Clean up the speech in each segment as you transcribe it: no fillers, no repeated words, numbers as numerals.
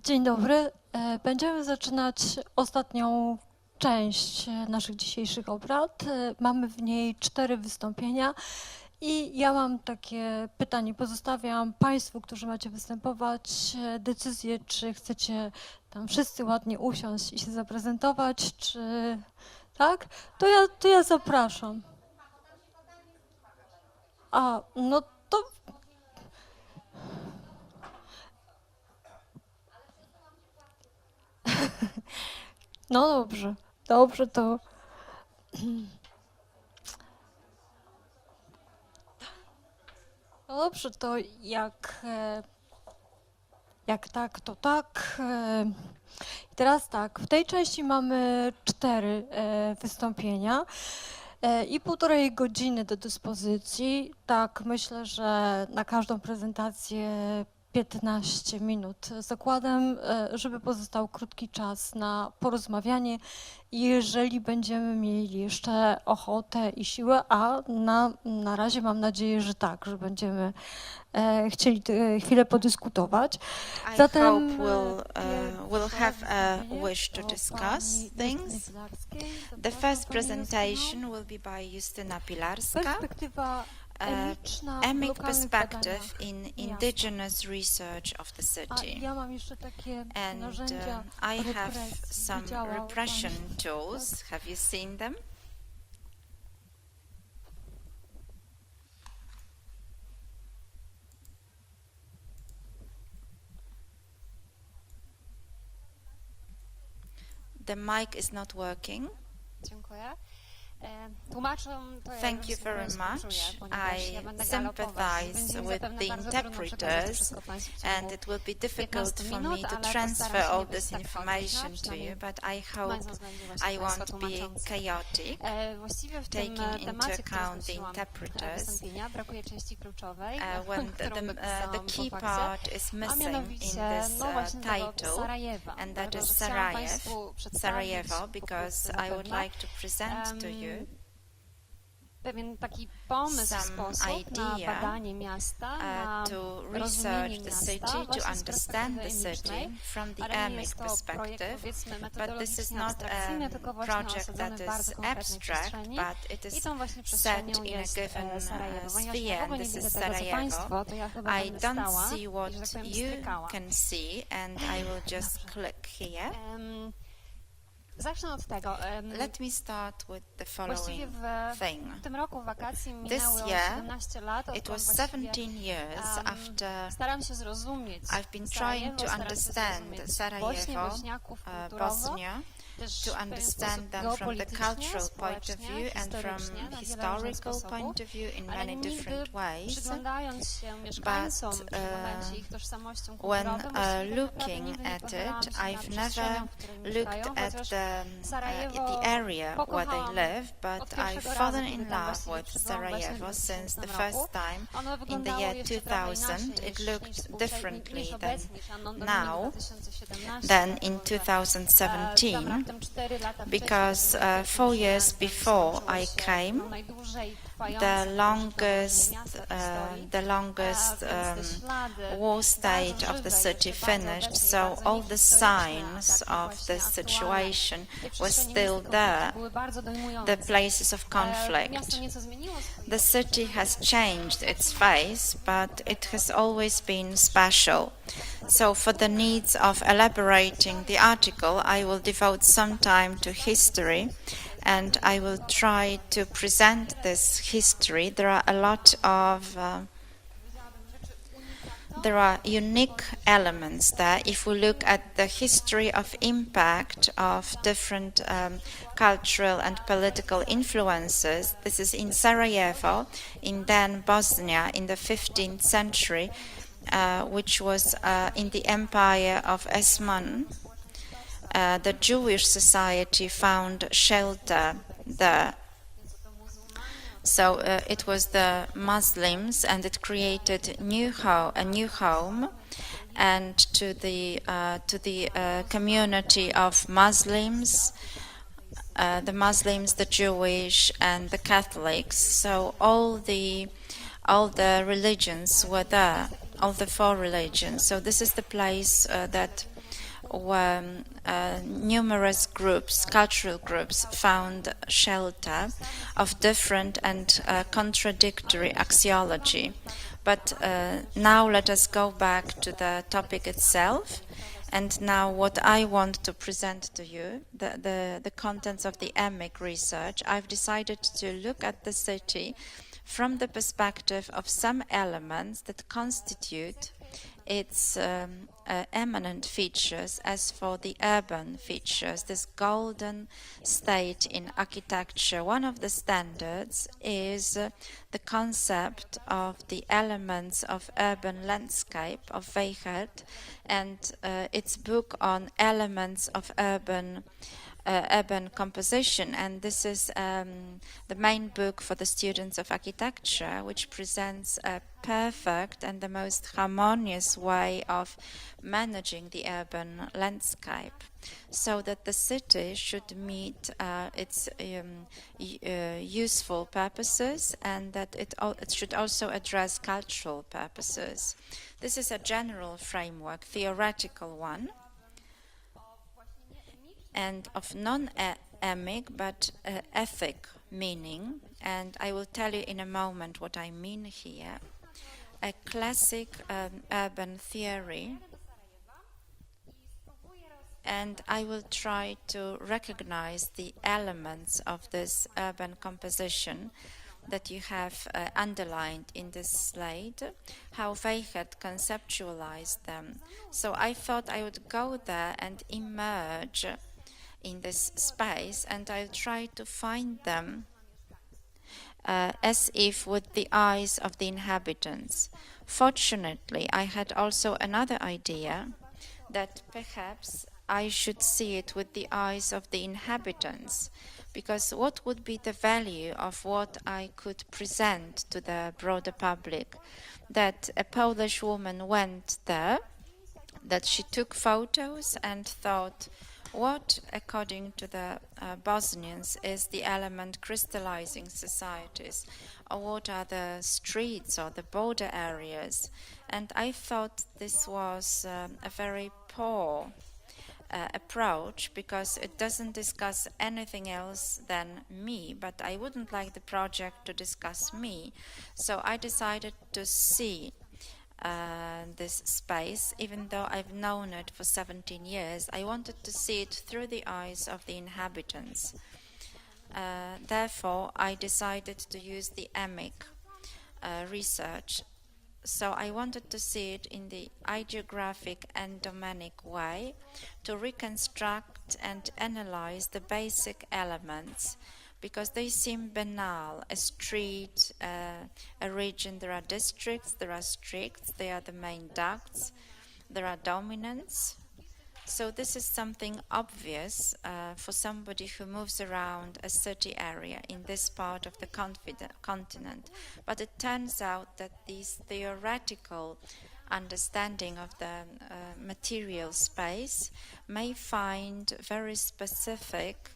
Dzień dobry. Będziemy zaczynać ostatnią część naszych dzisiejszych obrad. Mamy w niej 4 wystąpienia i ja mam takie pytanie. Pozostawiam Państwu, którzy macie występować, decyzję, czy chcecie tam wszyscy ładnie usiąść i się zaprezentować, czy tak? To ja zapraszam. A, no to... No dobrze to... No dobrze, to jak tak, to tak. I teraz tak, w tej części mamy 4 wystąpienia i 1,5 godziny do dyspozycji. Tak, myślę, że na każdą prezentację 15 minut. Zakładam, żeby pozostał krótki czas na porozmawianie, jeżeli będziemy mieli jeszcze ochotę i siłę, a na razie mam nadzieję, że tak, że będziemy chcieli chwilę podyskutować. Zatem we'll have a wish to discuss things. The first presentation will be by Justyna Pilarska. Emic perspective in indigenous research of the city. And I have some repression tools. Have you seen them? The mic is not working. Dziękuję. Thank you very much. I sympathize with the interpreters, and it will be difficult for me to transfer all this information to you, but I hope I won't be chaotic, taking into account the interpreters, when the key part is missing in this title, and that is Sarajevo, because I would like to present to you pewien taki pomysł, sposób na badanie miasta, na rozumienie miasta, właśnie z perspektywy emicznej, ale nie jest to projekt, powiedzmy, metodologiczny, abstrakcyjny, tylko właśnie osadzony w bardzo konkretnej przestrzeni i tą właśnie przestrzenią jest Sarajewo. Ponieważ ja w ogóle nie widzę tego, co Państwo, to ja chyba będę stała i, że tak powiem, strykała. Zacznę od tego. Let me start with the following thing. W tym roku wakacji This minęło year, 17 lat, it was 17 years after staram się zrozumieć I've been trying to understand Sarajevo, Bosnia, to understand them from the cultural point of view and from historical point of view in many different ways. But when looking at it, I've never looked at the area where they live, but I've fallen in love with Sarajevo since the first time in the year 2000. It looked differently than in 2017. Because 4 years before I came, the longest war stage of the city finished, so all the signs of the situation were still there, the places of conflict. The city has changed its face, but it has always been special. So for the needs of elaborating the article, I will devote some time to history, and I will try to present this history. There are a lot of there are unique elements there. If we look at the history of impact of different cultural and political influences, this is in Sarajevo, in then Bosnia, in the 15th century, which was in the empire of Osman. The Jewish society found shelter there. So it was the Muslims, and it created a new home, and to the community of Muslims, the Jewish, and the Catholics. So all the religions were there, all the 4 religions. So this is the place that where numerous groups, cultural groups, found shelter of different and contradictory axiology. But now let us go back to the topic itself. And now what I want to present to you, the contents of the EMIC research. I've decided to look at the city from the perspective of some elements that constitute its eminent features as for the urban features, this golden state in architecture. One of the standards is the concept of the elements of urban landscape of Weichert and its book on elements of urban composition, and this is the main book for the students of architecture, which presents a perfect and the most harmonious way of managing the urban landscape, so that the city should meet its useful purposes, and that it should also address cultural purposes. This is a general framework, theoretical one, and of non-emic but ethic meaning, and I will tell you in a moment what I mean here. A classic urban theory, and I will try to recognize the elements of this urban composition that you have underlined in this slide, how Weichert conceptualized them. So I thought I would go there and emerge in this space, and I'll try to find them as if with the eyes of the inhabitants. Fortunately, I had also another idea that perhaps I should see it with the eyes of the inhabitants, because what would be the value of what I could present to the broader public? That a Polish woman went there, that she took photos and thought, what, according to the Bosnians, is the element crystallizing societies, or what are the streets or the border areas? And I thought this was a very poor approach, because it doesn't discuss anything else than me, but I wouldn't like the project to discuss me. So I decided to see this space, even though I've known it for 17 years. I wanted to see it through the eyes of the inhabitants. Therefore, I decided to use the EMIC research. So I wanted to see it in the ideographic and domenic way, to reconstruct and analyze the basic elements, because they seem banal. A street, a region, there are districts, there are streets, they are the main ducts, there are dominants. So this is something obvious for somebody who moves around a city area in this part of the continent. But it turns out that this theoretical understanding of the material space may find very specific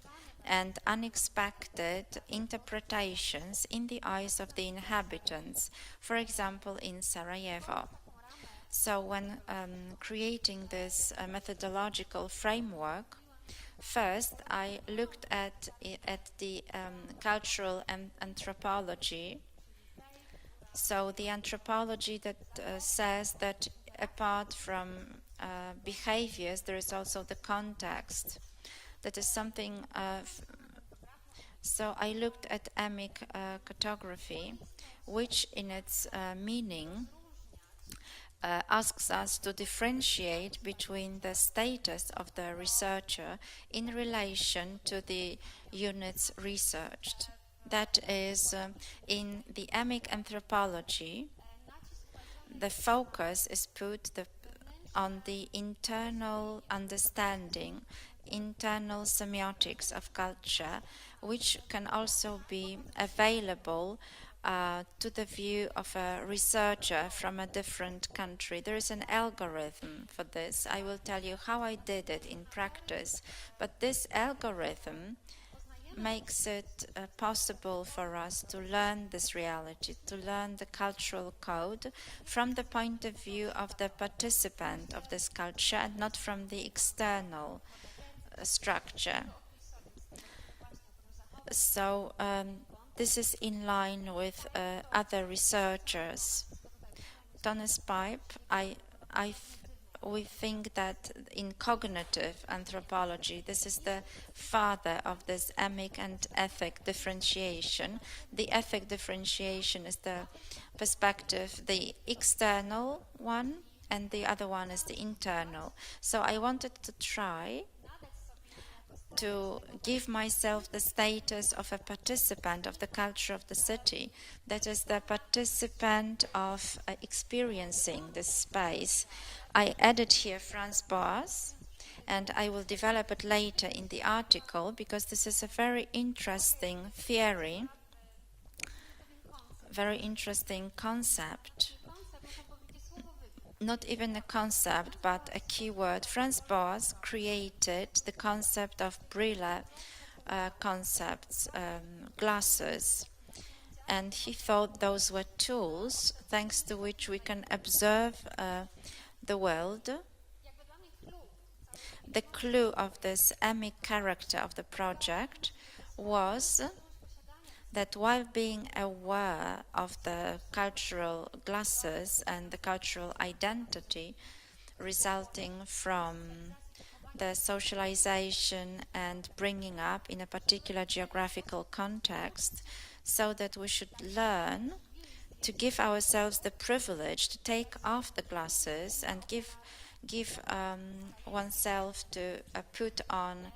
and unexpected interpretations in the eyes of the inhabitants, for example in Sarajevo. So when creating this methodological framework, first I looked at the cultural anthropology. So the anthropology that says that apart from behaviors, there is also the context. That is something. So I looked at emic cartography, which in its meaning asks us to differentiate between the status of the researcher in relation to the units researched. That is, in the emic anthropology, the focus is put on the internal understanding, internal semiotics of culture, which can also be available to the view of a researcher from a different country. There is an algorithm for this. I will tell you how I did it in practice. But this algorithm makes it possible for us to learn this reality, to learn the cultural code from the point of view of the participant of this culture and not from the external structure. So this is in line with other researchers. Thomas Pipe, we think that in cognitive anthropology, this is the father of this emic and ethic differentiation. The ethic differentiation is the perspective, the external one, and the other one is the internal. So I wanted to try to give myself the status of a participant of the culture of the city, that is the participant of experiencing this space. I added here Franz Boas, and I will develop it later in the article because this is a very interesting theory, very interesting concept. Not even a concept, but a keyword. Franz Boas created the concept of Brille concepts, glasses, and he thought those were tools thanks to which we can observe the world. The clue of this emic character of the project was that while being aware of the cultural glasses and the cultural identity resulting from the socialization and bringing up in a particular geographical context, so that we should learn to give ourselves the privilege to take off the glasses and give oneself to put on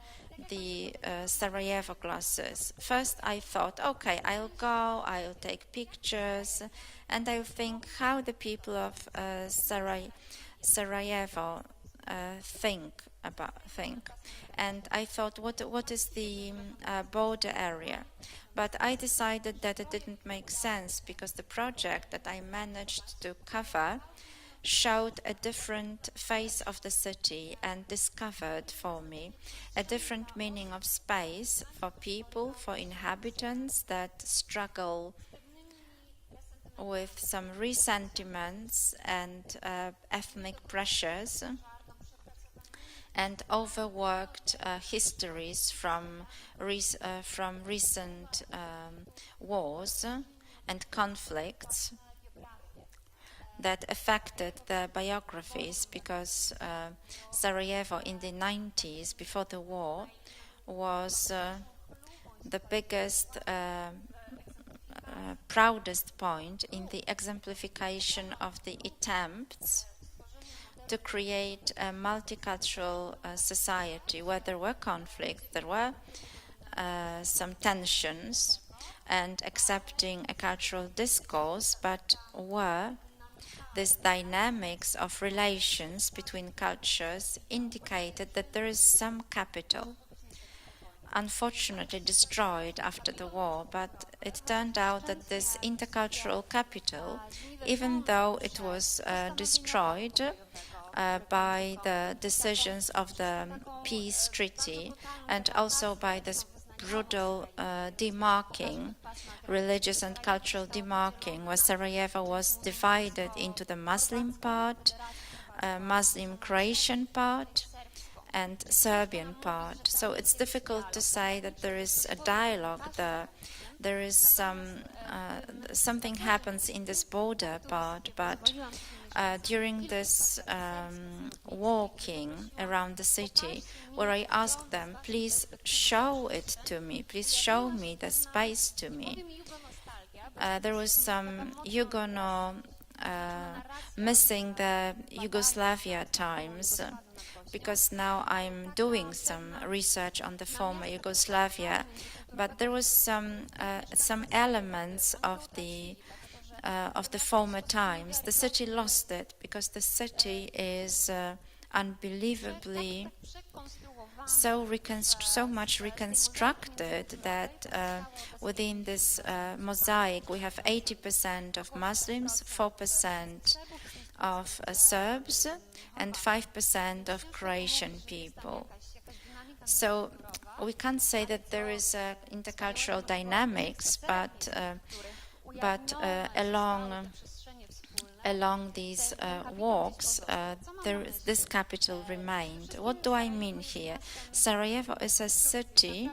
the Sarajevo glasses. First I thought, okay, I'll take pictures, and I'll think how the people of Sarajevo think. And I thought, what is the border area? But I decided that it didn't make sense because the project that I managed to cover showed a different face of the city and discovered for me a different meaning of space for people, for inhabitants that struggle with some resentiments and ethnic pressures and overworked histories from recent wars and conflicts that affected the biographies, because Sarajevo in the 90s, before the war, was the biggest, proudest point in the exemplification of the attempts to create a multicultural society where there were conflicts, there were some tensions, and accepting a cultural discourse, but where this dynamics of relations between cultures indicated that there is some capital, unfortunately destroyed after the war, but it turned out that this intercultural capital, even though it was destroyed by the decisions of the peace treaty and also by this brutal demarking, religious and cultural demarking, where Sarajevo was divided into the Muslim part, Muslim Croatian part, and Serbian part. So it's difficult to say that there is a dialogue there. There is something happens in this border part, but during this walking around the city, where I asked them, please show it to me, please show me the space to me. There was some Yugono missing the Yugoslavia times, because now I'm doing some research on the former Yugoslavia, but there was some elements of the former times. The city lost it because the city is unbelievably so much reconstructed that within this mosaic we have 80% of Muslims, 4% of Serbs, and 5% of Croatian people. So we can't say that there is intercultural dynamics, but along these walks, this capital remained. What do I mean here? Sarajevo is a city,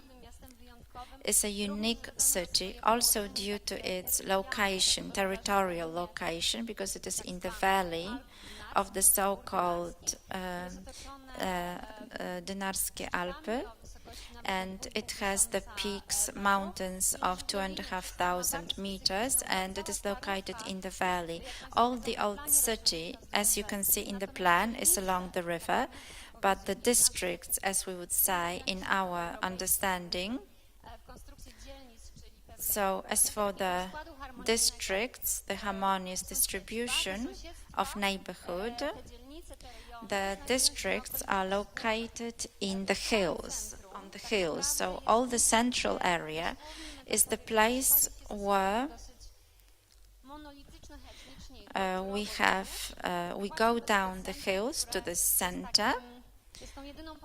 is a unique city, also due to its location, territorial location, because it is in the valley of the so-called Dynarskie Alpy, and it has the peaks, mountains of 2,500 meters, and it is located in the valley. All the old city, as you can see in the plan, is along the river, but the districts, as we would say in our understanding, so as for the districts, the harmonious distribution of neighborhood, the districts are located in the hills, on the hills. So all the central area is the place where we go down the hills to the center,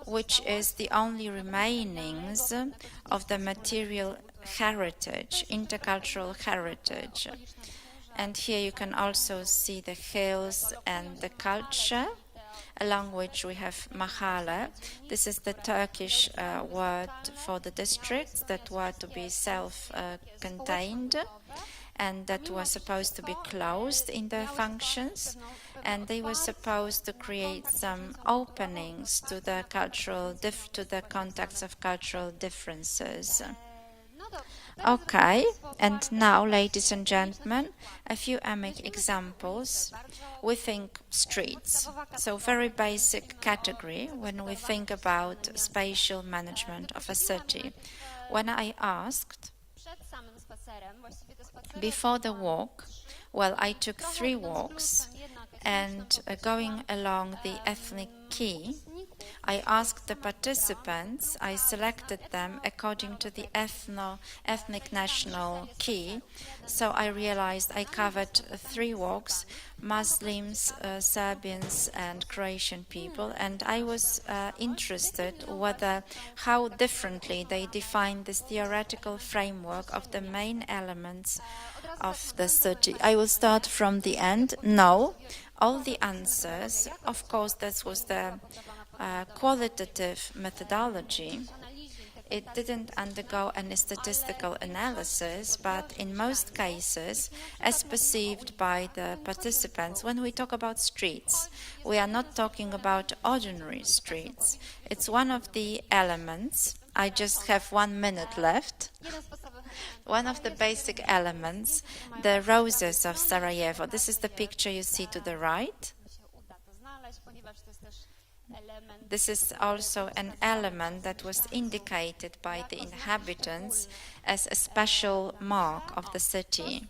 which is the only remainings of the material heritage, intercultural heritage. And here you can also see the hills and the culture, along which we have Mahalo. This is the Turkish word for the districts that were to be self-contained and that were supposed to be closed in their functions, and they were supposed to create some openings to the contacts of cultural differences. Okay, and now, ladies and gentlemen, a few examples. We think streets, so very basic category when we think about spatial management of a city. When I asked before the walk, well, I took 3 walks, and going along the ethnic key, I asked the participants, I selected them according to the ethnic national key, so I realized I covered 3 walks, Muslims, Serbians and Croatian people, and I was interested how differently they define this theoretical framework of the main elements of the city. I will start from the end. No, all the answers, of course, that was the qualitative methodology. It didn't undergo any statistical analysis, but in most cases, as perceived by the participants, when we talk about streets, we are not talking about ordinary streets. It's one of the elements. I just have 1 minute left. One of the basic elements, the roses of Sarajevo. This is the picture you see to the right. This is also an element that was indicated by the inhabitants as a special mark of the city.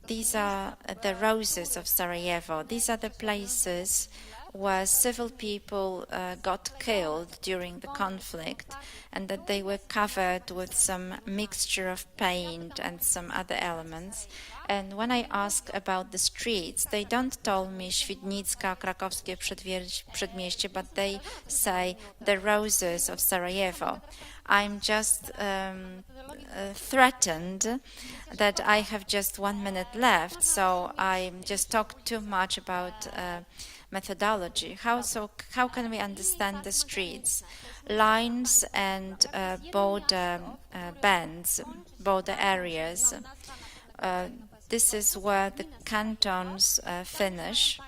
These are the roses of Sarajevo. These are the places where civil people got killed during the conflict, and that they were covered with some mixture of paint and some other elements. And when I ask about the streets, they don't tell me Świdnicka, Krakowskie Przedmieście, but they say the roses of Sarajevo. I'm just threatened that I have just 1 minute left, so I just talked too much about methodology. How can we understand the streets? Lines and border bands, border areas. This is where the cantons finish,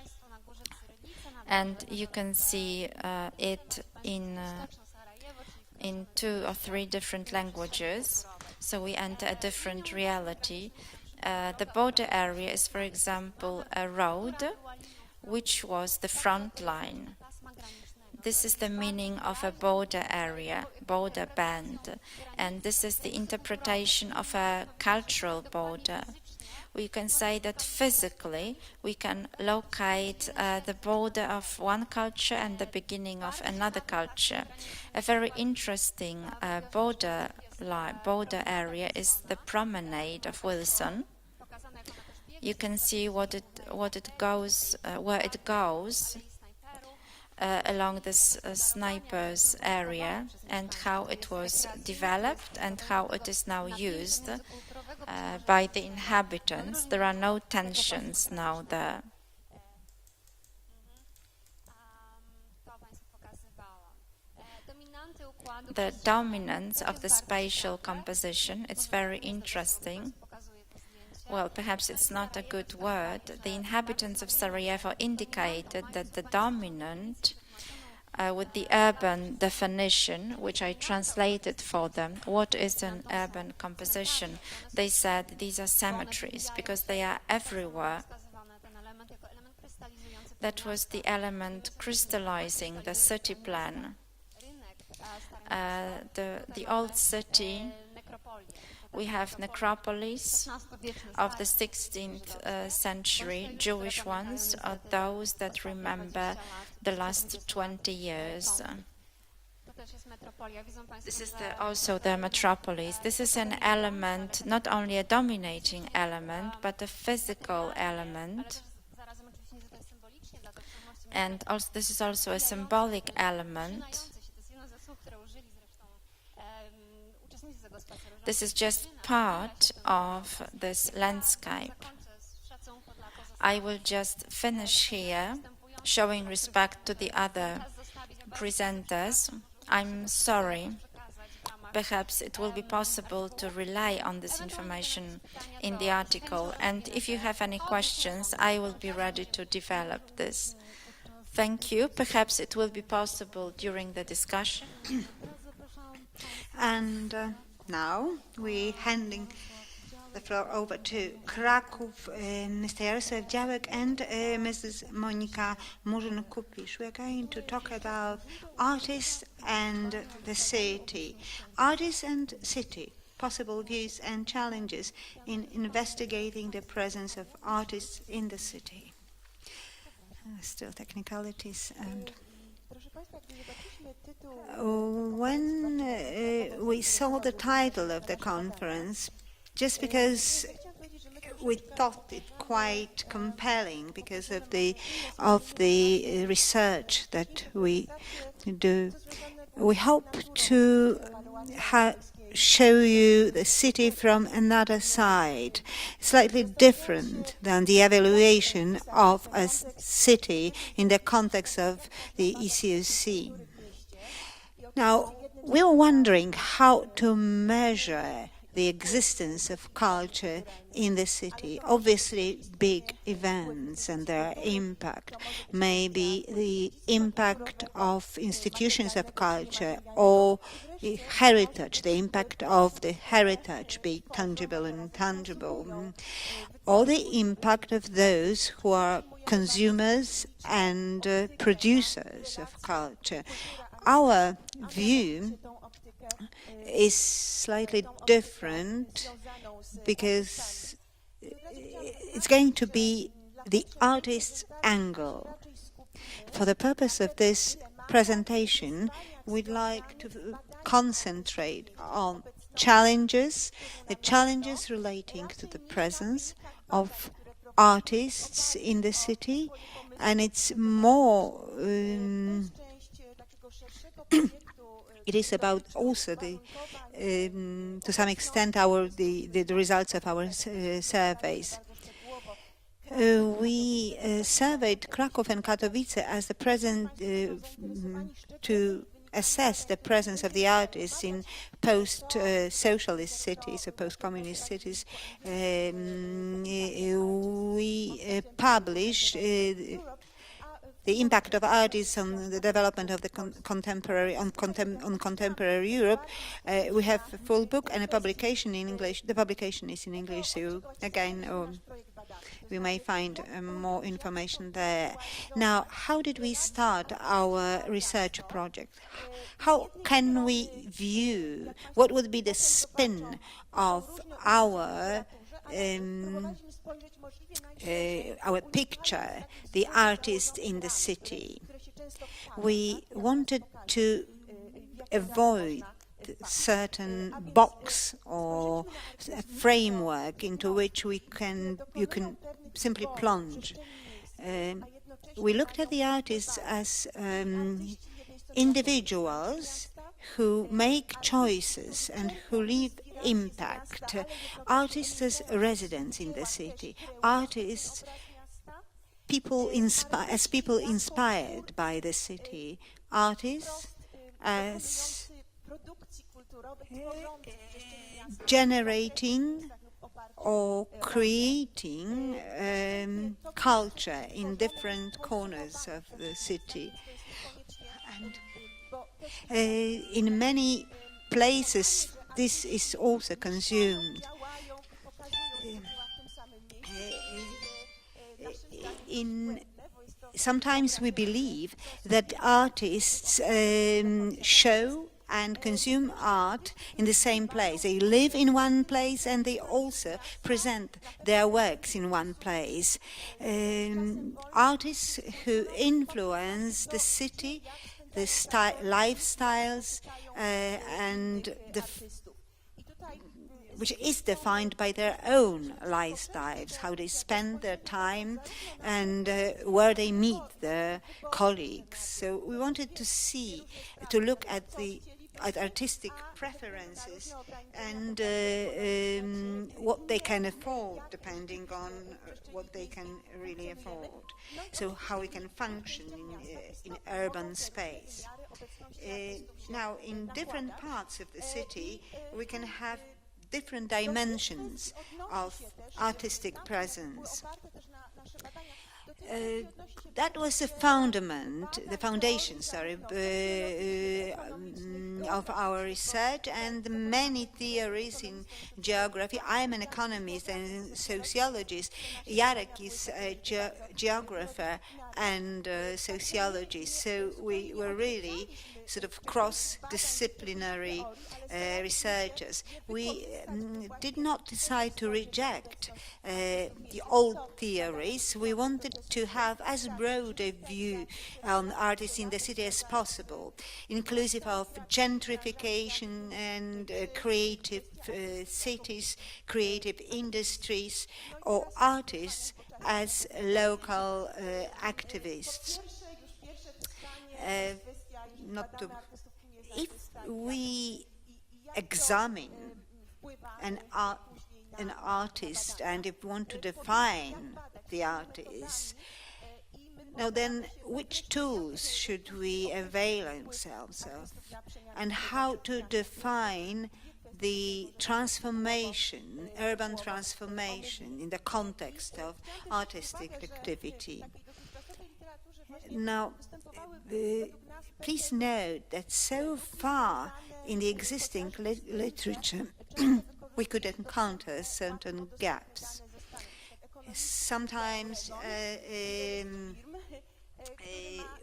and you can see it in 2 or 3 different languages, so we enter a different reality. The border area is, for example, a road, which was the front line. This is the meaning of a border area, border band, and this is the interpretation of a cultural border. We can say that physically we can locate the border of one culture and the beginning of another culture. A very interesting border area is the promenade of Wilson. You can see where it goes. along this snipers area and how it was developed and how it is now used by the inhabitants. There are no tensions now there. The dominance of the spatial composition, it's very interesting. Well, perhaps it's not a good word. The inhabitants of Sarajevo indicated that the dominant, with the urban definition, which I translated for them, what is an urban composition? They said these are cemeteries because they are everywhere. That was the element crystallizing the city plan. The old city, we have necropolis of the 16th century, Jewish ones, are those that remember the last 20 years. This is also the metropolis. This is an element, not only a dominating element, but a physical element. And also, this is also a symbolic element. This is just part of this landscape. I will just finish here, showing respect to the other presenters. I'm sorry. Perhaps it will be possible to rely on this information in the article. And if you have any questions, I will be ready to develop this. Thank you. Perhaps it will be possible during the discussion. And now we're handing the floor over to Kraków, Mr. Jarosław Działek and Mrs. Monika Murzyn-Kupisz. We're going to talk about artists and the city. Artists and city, possible views and challenges in investigating the presence of artists in the city. Still technicalities and... When we saw the title of the conference, just because we thought it quite compelling because of the research that we do, we hope to show you the city from another side, slightly different than the evaluation of a city in the context of the ECOC. Now, we were wondering how to measure the existence of culture in the city. Obviously, big events and their impact, maybe the impact of institutions of culture or the heritage, the impact of the heritage, be it tangible and intangible, or the impact of those who are consumers and producers of culture. Our view is slightly different because it's going to be the artist's angle. For the purpose of this presentation, we'd like to concentrate on challenges, the challenges relating to the presence of artists in the city, and it's more it is about also the to some extent the results of our surveys. We surveyed Kraków and Katowice as the present to assess the presence of the artists in post-socialist cities or post-communist cities. We published the impact of artists on the development of the contemporary Europe. We have a full book and a publication in English. The publication is in English, so again, we may find more information there. Now, how did we start our research project? How can we view, what would be the spin of our picture, the artist in the city? We wanted to avoid certain box or a framework into which you can simply plunge. we looked at the artists as individuals who make choices and who leave impact. Artists as residents in the city, artists people inspired by the city, artists as generating or creating culture in different corners of the city. And in many places this is also consumed. Sometimes we believe that artists show and consume art in the same place. They live in one place and they also present their works in one place. Artists who influence the city, the lifestyles, and which is defined by their own lifestyles, how they spend their time and where they meet their colleagues. So we wanted to look at artistic preferences and what they can afford, depending on what they can really afford. So how we can function in urban space. Now, in different parts of the city, we can have different dimensions of artistic presence. That was the foundation, of our research, and many theories in geography. I'm an economist and sociologist. Jarek is a geographer and sociologist, so we were really sort of cross-disciplinary researchers. We did not decide to reject the old theories. We wanted to have as broad a view on artists in the city as possible, inclusive of gentrification and creative cities, creative industries, or artists as local activists. If we examine an artist and if we want to define the artist, now then which tools should we avail ourselves of, and how to define the transformation, urban transformation in the context of artistic activity. Now, please note that so far in the existing literature we could encounter certain gaps. Sometimes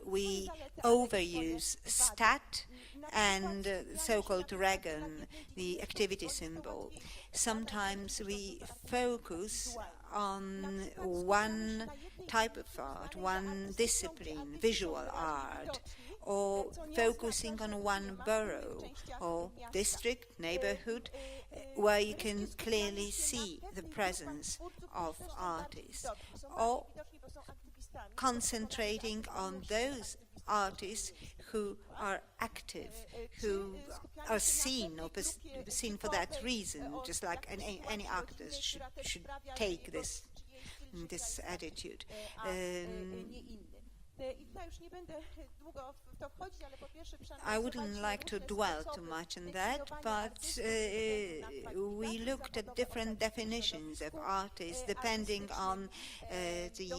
we overuse stat and so-called Reagan, the activity symbol. Sometimes we focus on one type of art, one discipline, visual art, or focusing on one borough or district, neighborhood, where you can clearly see the presence of artists, or concentrating on those artists who are active, who are seen or seen for that reason, just like any actors should take this attitude. I wouldn't like to dwell too much on that, but we looked at different definitions of artists depending on the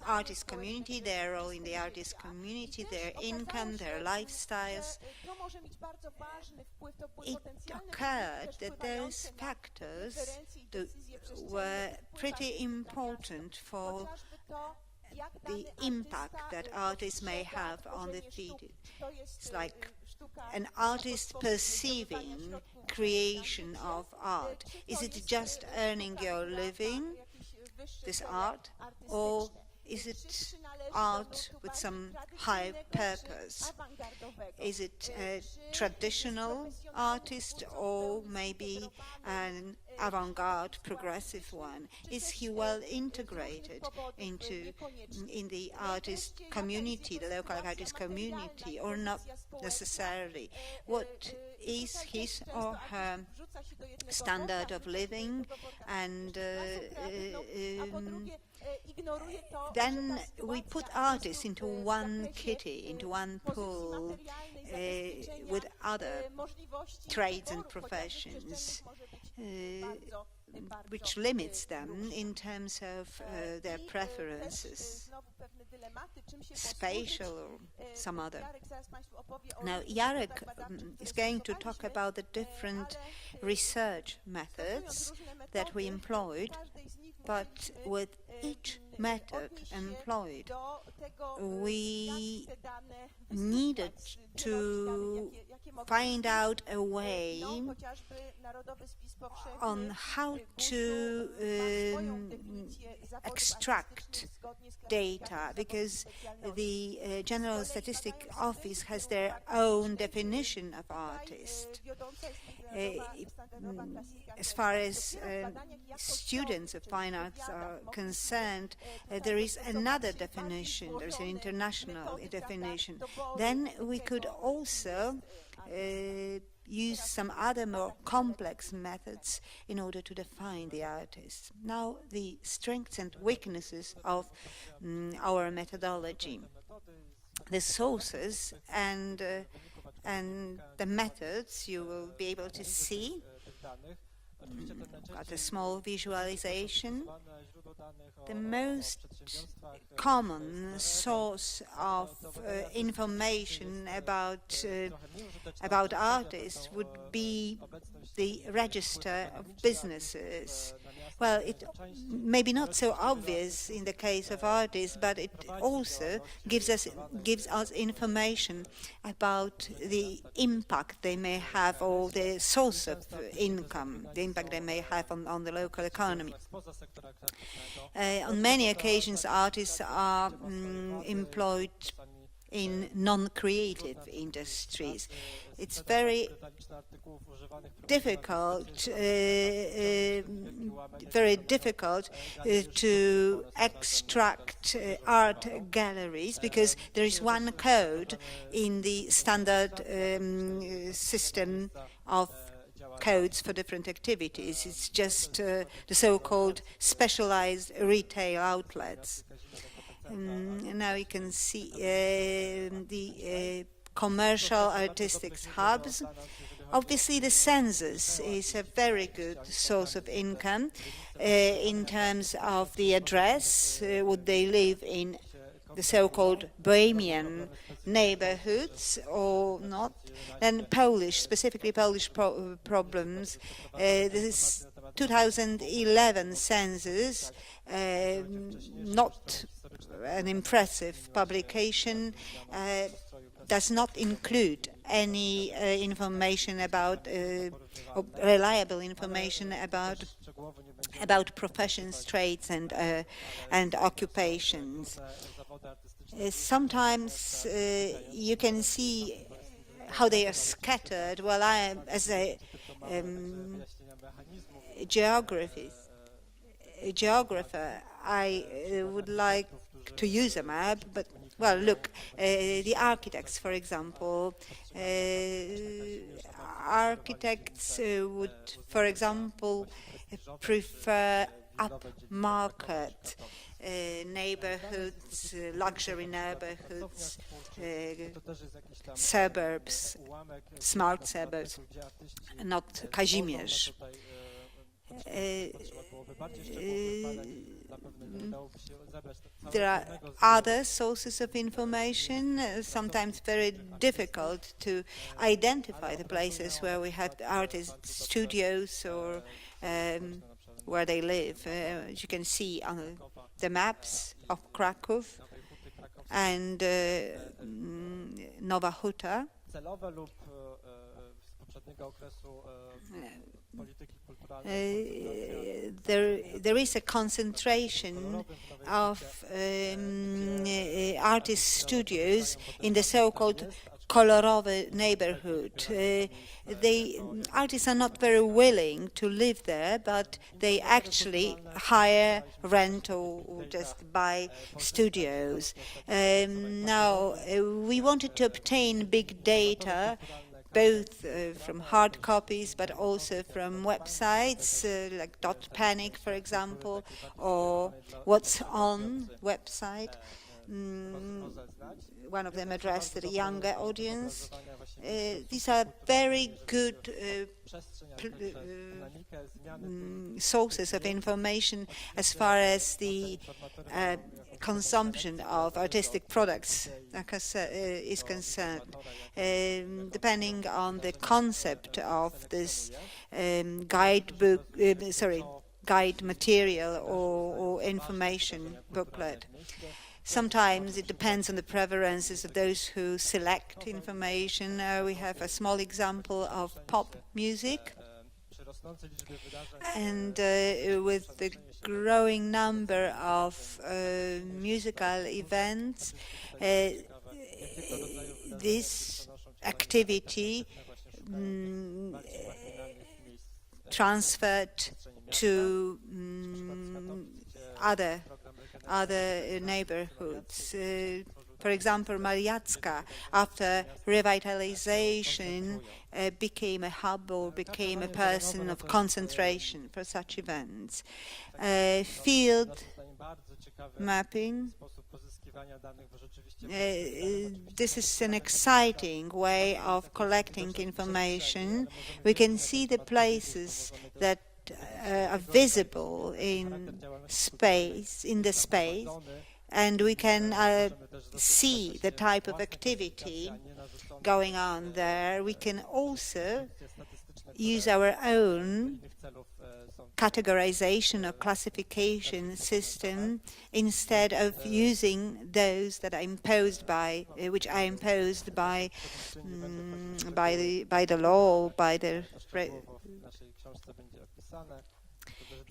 artist community, their role in the artist community, their income, their lifestyles. It occurred that those factors were pretty important for the impact that artists may have on the field. It's like an artist perceiving creation of art. Is it just earning your living, this art, or is it art with some high purpose? Is it a traditional artist or maybe an avant-garde, progressive one? Is he well integrated in the artist community, the local artist community, or not necessarily? What is his or her standard of living? And then we put artists into one kitty, into one pool with other trades and professions, which limits them in terms of their preferences, spatial or some other. Now, Jarek is going to talk about the different research methods that we employed, but with each method employed, we needed to find out a way on how to extract data, because the General Statistic Office has their own definition of artist. As far as students of fine arts are concerned, there is another definition, there's an international definition. Then we could also use some other more complex methods in order to define the artists. Now, the strengths and weaknesses of our methodology. The sources and the methods you will be able to see. Got a small visualization. The most common source of information about artists would be the register of businesses. Well, it may be not so obvious in the case of artists, but it also gives us information about the impact they may have, or the source of income, the impact they may have on the local economy. On many occasions, artists are employed in non-creative industries. It's very difficult to extract art galleries, because there is one code in the standard system of codes for different activities. It's just the so-called specialized retail outlets. Now you can see the commercial artistic hubs. Obviously, the census is a very good source of income in terms of the address. Would they live in the so-called Bohemian neighborhoods or not? Then specifically Polish problems. This 2011 census, not an impressive publication, does not include any information about, or reliable information about professions, trades, and occupations. Sometimes you can see how they are scattered. Well, I, as a geographer, I would like to use a map, but well, look, the architects, for example, architects would, for example, prefer upmarket neighborhoods, luxury neighborhoods, suburbs, smart suburbs, not Kazimierz. There are other sources of information, sometimes very difficult to identify the places where we have artist studios or where they live. As you can see on the maps of Kraków and Nowa Huta. There is a concentration of artist studios in the so-called kolorowy neighborhood. Artists are not very willing to live there, but they actually hire, rent, or just buy studios. Now, we wanted to obtain big data, both from hard copies, but also from websites like .panic, for example, or What's On website. One of them addressed to the younger audience. These are very good sources of information as far as the consumption of artistic products is concerned. Depending on the concept of this guide material or information booklet. Sometimes it depends on the preferences of those who select information. We have a small example of pop music. And with the growing number of musical events, this activity transferred to other neighborhoods. For example, Mariacka, after revitalization, became a hub or became a person of concentration for such events. Field mapping. This is an exciting way of collecting information. We can see the places that are visible in the space, and we can see the type of activity going on there. We can also use our own categorization or classification system instead of using those that are imposed by, which are imposed by the law, by the.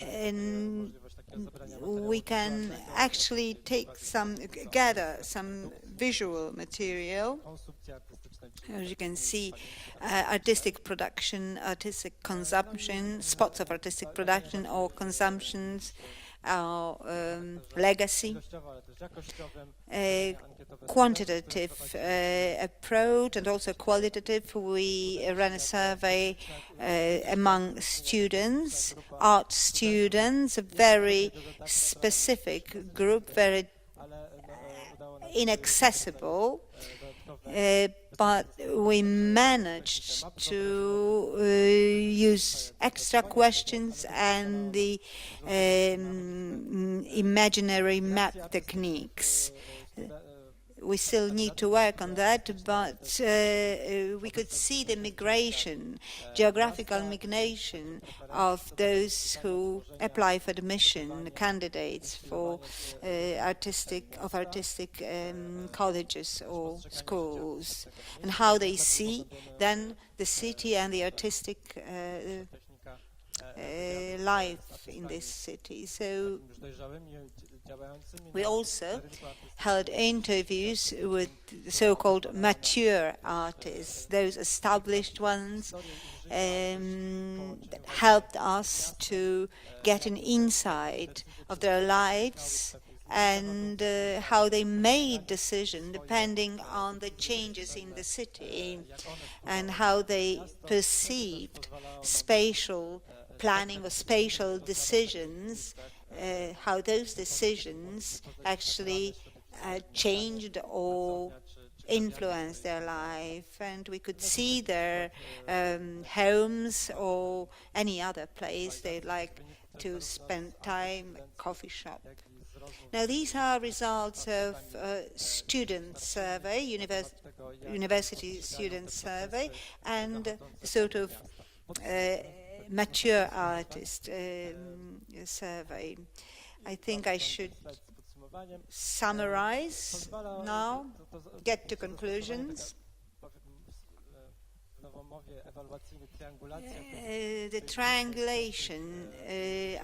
And we can actually gather some visual material. As you can see, artistic production, artistic consumption, spots of artistic production or consumptions, legacy, quantitative approach and also qualitative. We ran a survey among students, art students, a very specific group, very inaccessible, but we managed to use extra questions and the imaginary map techniques. We still need to work on that, but we could see the migration, geographical migration of those who apply for admission, the candidates for artistic colleges or schools, and how they see then the city and the artistic life in this city. So we also held interviews with the so-called mature artists, those established ones, that helped us to get an insight of their lives and how they made decisions depending on the changes in the city and how they perceived spatial planning or spatial decisions, how those decisions actually changed or influenced their life, and we could see their homes or any other place they'd like to spend time, a coffee shop. Now these are results of student survey, university student survey, and sort of mature artist survey. I think I should summarize now, get to conclusions. the triangulation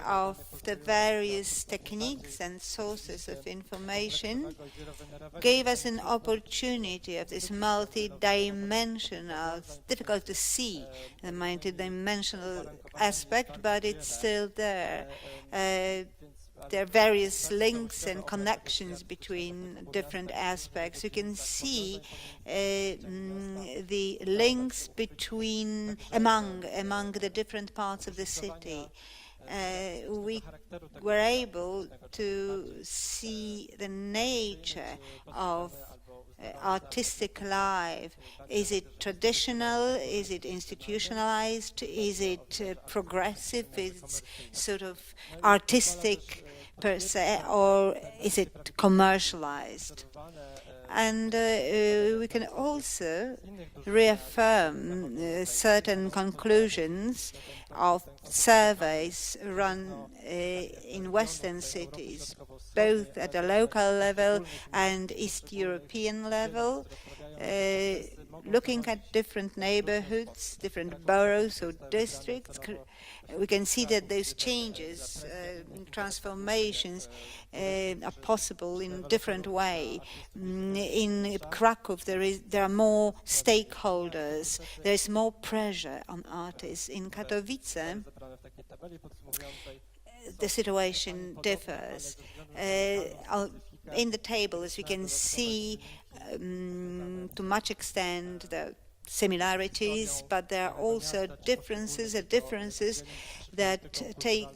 of the various techniques and sources of information gave us an opportunity of this multi-dimensional, it's difficult to see the multi-dimensional aspect, but it's still there. There are various links and connections between different aspects. You can see the links among the different parts of the city. We were able to see the nature of artistic life. Is it traditional? Is it institutionalized? Is it progressive? It's sort of artistic per se, or is it commercialized? And we can also reaffirm certain conclusions of surveys run in Western cities, both at the local level and East European level, looking at different neighborhoods, different boroughs or districts. We can see that those changes, transformations are possible in different way. In Krakow, there are more stakeholders. There is more pressure on artists. In Katowice, the situation differs. In the table, as we can see, to much extent, the similarities, but there are also differences that take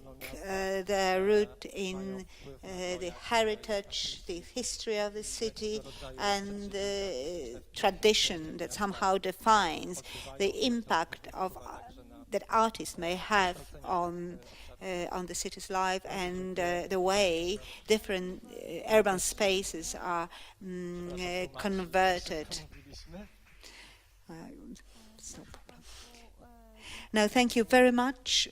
their root in the heritage, the history of the city, and the tradition that somehow defines the impact that artists may have on the city's life, and the way different urban spaces are converted. No, thank you very much.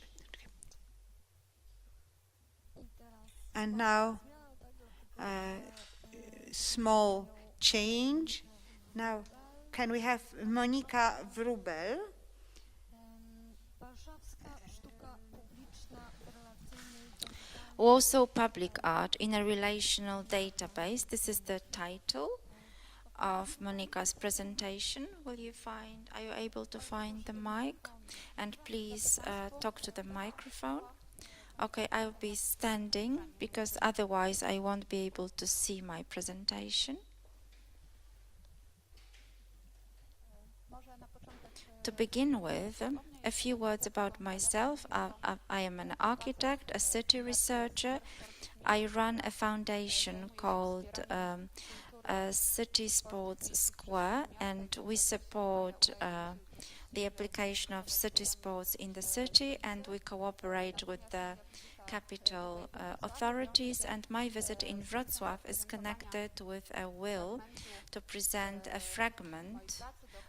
And now, small change. Now, can we have Monika Wrubel? Warsaw Public Art in a Relational Database. This is the title of Monika's presentation. Are you able to find the mic? And please talk to the microphone. Okay, I'll be standing because otherwise I won't be able to see my presentation. To begin with, a few words about myself. I am an architect, a city researcher. I run a foundation called City Sports Square, and we support the application of city sports in the city, and we cooperate with the capital authorities. And my visit in Wrocław is connected with a will to present a fragment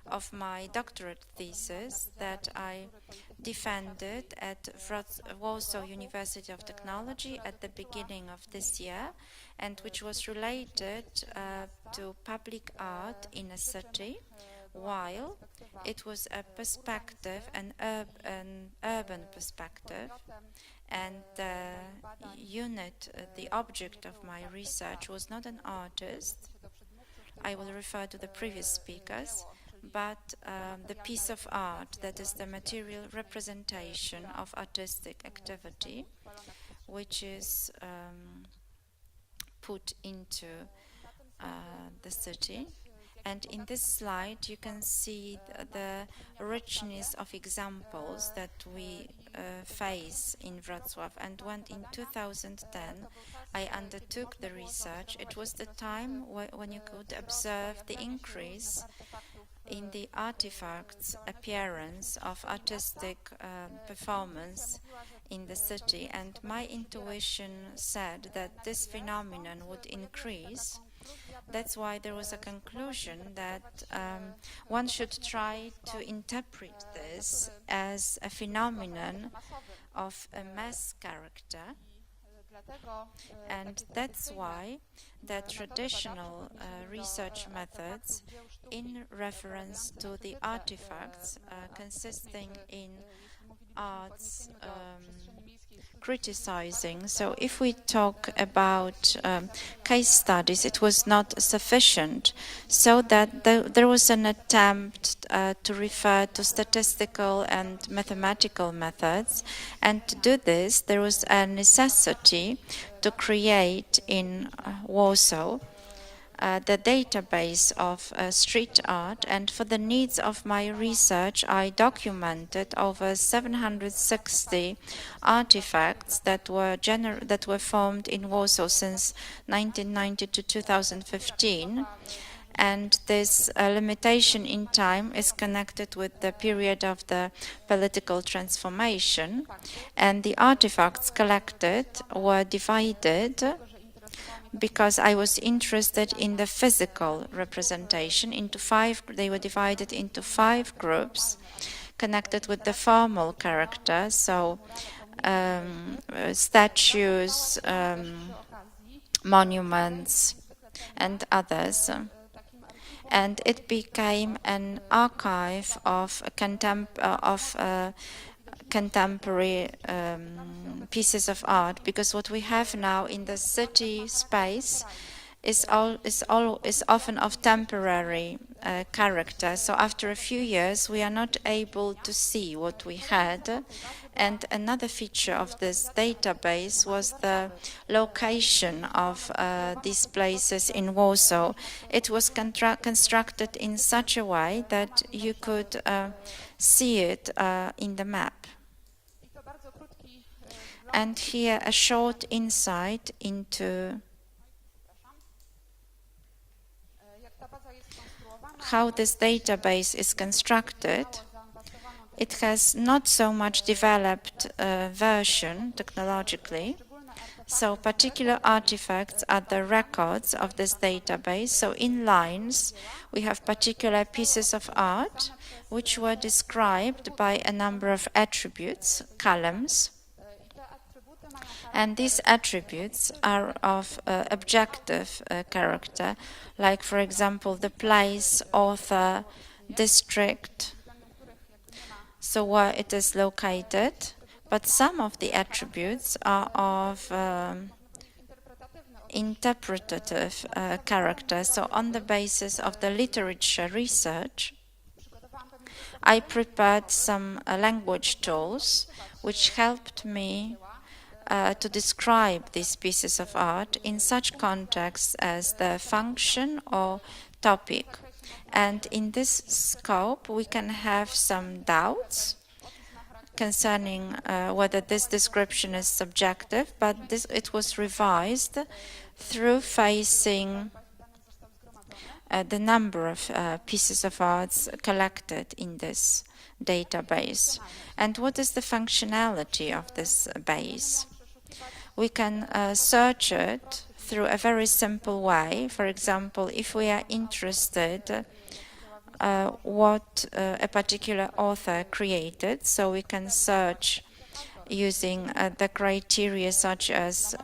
of my doctorate thesis that I defended at Warsaw University of Technology at the beginning of this year, and which was related to public art in a city, while it was a perspective, an urban perspective, and the object of my research was not an artist. I will refer to the previous speakers, but the piece of art that is the material representation of artistic activity, which is put into the city. And in this slide you can see the richness of examples that we face in Wrocław. And when in 2010 I undertook the research, it was the time when you could observe the increase in the artifacts appearance of artistic performance in the city, and my intuition said that this phenomenon would increase. That's why there was a conclusion that one should try to interpret this as a phenomenon of a mass character, And that's why the traditional research methods in reference to the artifacts consisting in arts criticizing. So if we talk about case studies, it was not sufficient, so that there was an attempt to refer to statistical and mathematical methods, and to do this there was a necessity to create in Warsaw the database of street art, and for the needs of my research I documented over 760 artifacts that were formed in Warsaw since 1990 to 2015. And this limitation in time is connected with the period of the political transformation, and the artifacts collected were divided because I was interested in the physical representation into they were divided into 5 groups connected with the formal character, so statues, monuments, and others. And it became an archive of contemporary pieces of art, because what we have now in the city space is often of temporary character. So after a few years we are not able to see what we had. And another feature of this database was the location of these places in Warsaw. It was constructed in such a way that you could see it in the map. And here a short insight into how this database is constructed. It has not so much developed version technologically, so particular artifacts are the records of this database. So in lines we have particular pieces of art which were described by a number of attributes, columns. And these attributes are of objective character, like, for example, the place, author, district, so where it is located. But some of the attributes are of interpretative character. So on the basis of the literature research, I prepared some language tools which helped me to describe these pieces of art in such contexts as the function or topic. And in this scope we can have some doubts concerning whether this description is subjective, but it was revised through facing the number of pieces of arts collected in this database. And what is the functionality of this base? We can search it through a very simple way. For example, if we are interested what a particular author created, so we can search using the criteria such as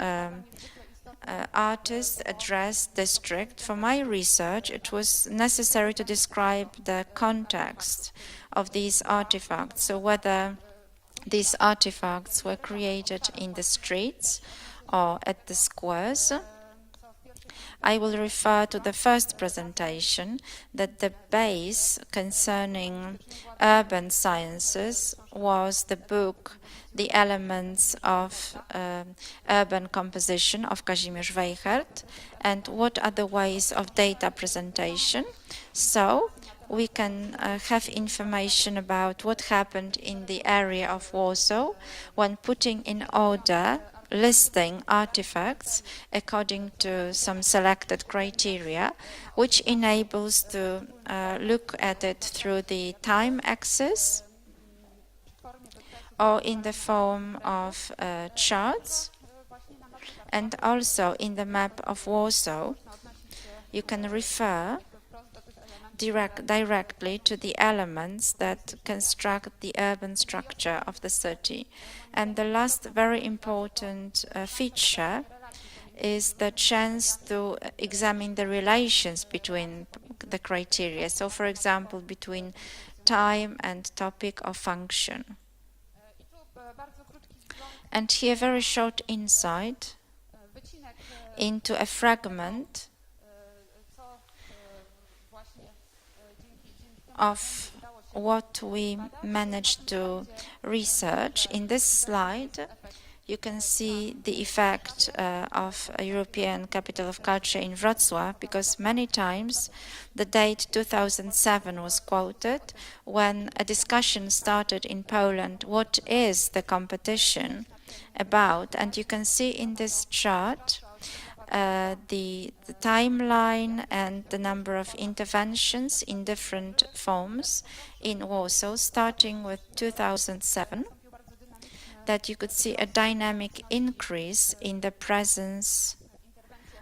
artist, address, district. For my research, it was necessary to describe the context of these artifacts, so whether these artifacts were created in the streets or at the squares. I will refer to the first presentation that the base concerning urban sciences was the book The Elements of Urban Composition of Kazimierz Weichert, and what are the ways of data presentation. So we can have information about what happened in the area of Warsaw when putting in order listing artifacts according to some selected criteria, which enables to look at it through the time axis or in the form of charts. And also in the map of Warsaw you can refer directly to the elements that construct the urban structure of the city. And the last very important feature is the chance to examine the relations between the criteria. So, for example, between time and topic or function. And here, very short insight into a fragment of what we managed to research. In this slide, you can see the effect of a European Capital of Culture in Wrocław, because many times the date 2007 was quoted when a discussion started in Poland, what is the competition about? And you can see in this chart the timeline and the number of interventions in different forms in Warsaw, starting with 2007, that you could see a dynamic increase in the presence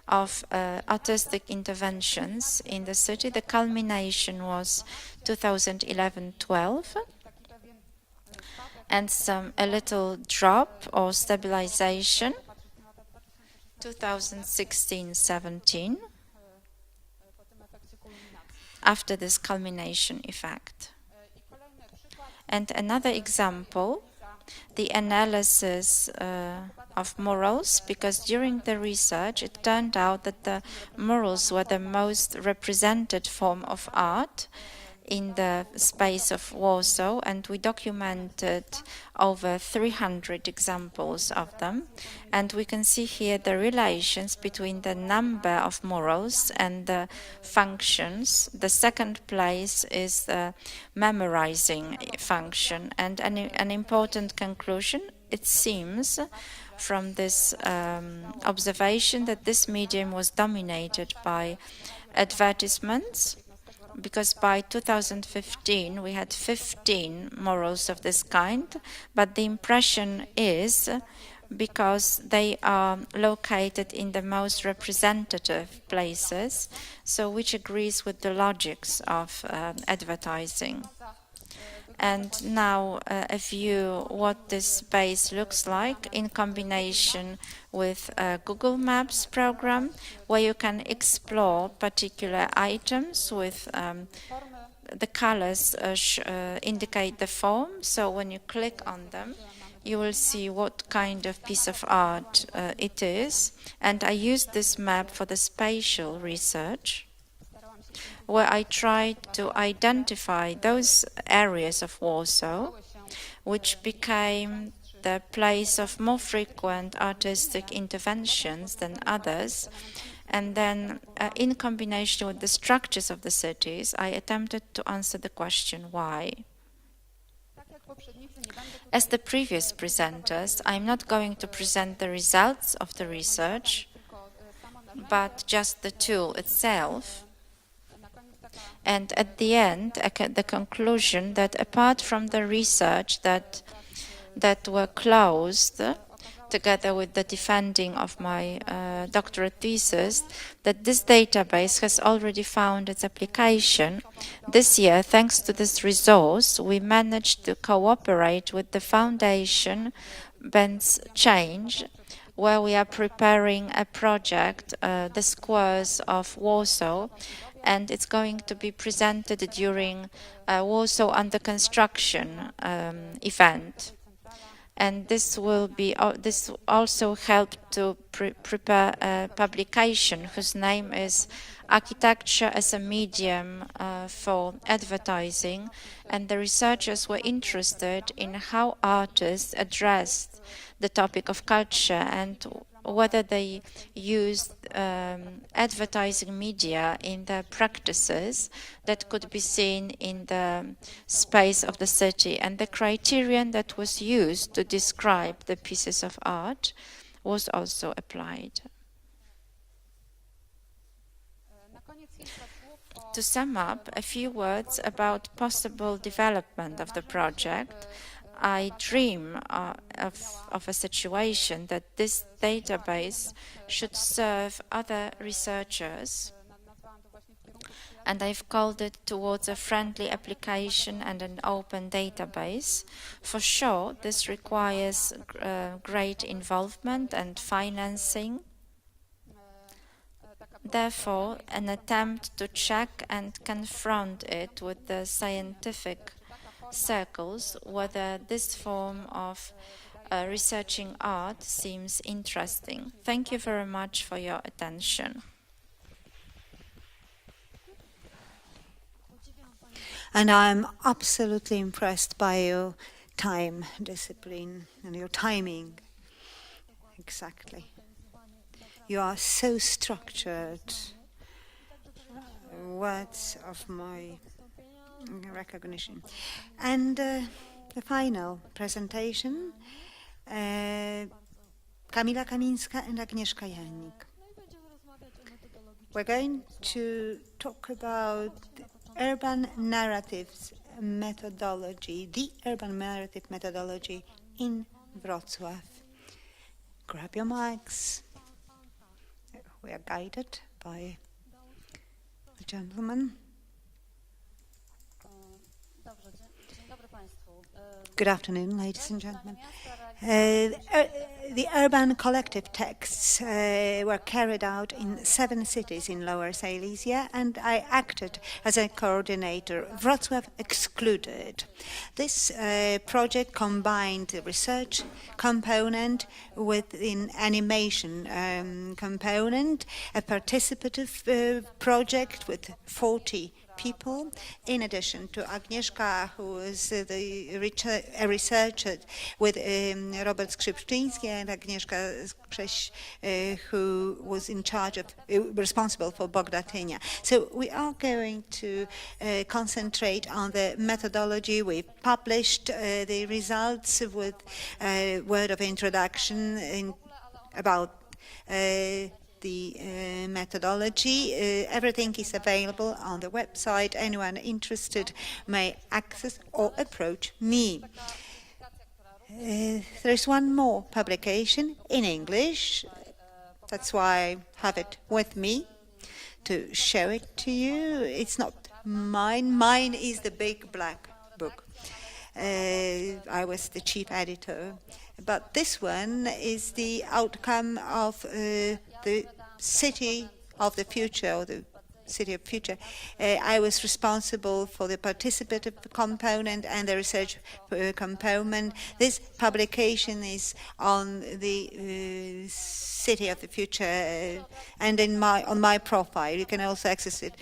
of artistic interventions in the city. The culmination was 2011-12, and a little drop or stabilization 2016-17 after this culmination effect. And another example, the analysis of murals, because during the research it turned out that the murals were the most represented form of art in the space of Warsaw, and we documented over 300 examples of them. And we can see here the relations between the number of murals and the functions. The second place is the memorizing function. And an important conclusion, it seems, from this observation, that this medium was dominated by advertisements, because by 2015 we had 15 murals of this kind, but the impression is because they are located in the most representative places, so which agrees with the logics of advertising. And now a view what this space looks like in combination with a Google Maps program, where you can explore particular items with the colors indicate the form. So when you click on them, you will see what kind of piece of art it is. And I used this map for the spatial research, where I tried to identify those areas of Warsaw which became the place of more frequent artistic interventions than others. And then in combination with the structures of the cities, I attempted to answer the question why. As the previous presenters, I'm not going to present the results of the research, but just the tool itself. And at the end, the conclusion that apart from the research that were closed, together with the defending of my doctorate thesis, that this database has already found its application. This year, thanks to this resource, we managed to cooperate with the Foundation Benz Change, where we are preparing a project, the Squares of Warsaw, and it's going to be presented during Warsaw Under Construction event. And this will be this also helped to prepare a publication whose name is Architecture as a Medium for Advertising, and the researchers were interested in how artists addressed the topic of culture and whether they used advertising media in their practices that could be seen in the space of the city. And the criterion that was used to describe the pieces of art was also applied. To sum up, a few words about possible development of the project. I dream of a situation that this database should serve other researchers and I've called it towards a friendly application and an open database. For sure, this requires great involvement and financing. Therefore, an attempt to check and confront it with the scientific circles, whether this form of researching art seems interesting. Thank you very much for your attention. And I'm absolutely impressed by your time discipline and your timing. Exactly. You are so structured. Words of my recognition. And the final presentation, Kamila Kamińska and Agnieszka Janik. We're going to talk about urban narratives methodology, the urban narrative methodology in Wrocław. Grab your mics. We are guided by the gentleman. Good afternoon, ladies and gentlemen. The urban collective texts were carried out in 7 cities in Lower Silesia, and I acted as a coordinator, Wrocław excluded. This project combined the research component with an animation component, a participative project with 40 people, in addition to Agnieszka, who is a researcher with Robert Skrzypczyński, and Agnieszka Krześ, who was in charge of, responsible for Bogdatynia. So we are going to concentrate on the methodology. We published the results with a word of introduction about the methodology. Everything is available on the website. Anyone interested may access or approach me. There is one more publication in English. That's why I have it with me to show it to you. It's not mine. Mine is the big black book. I was the chief editor. But this one is the outcome of the city of the future, or the city of future. I was responsible for the participative component and the research component. This publication is on the city of the future and on my profile. You can also access it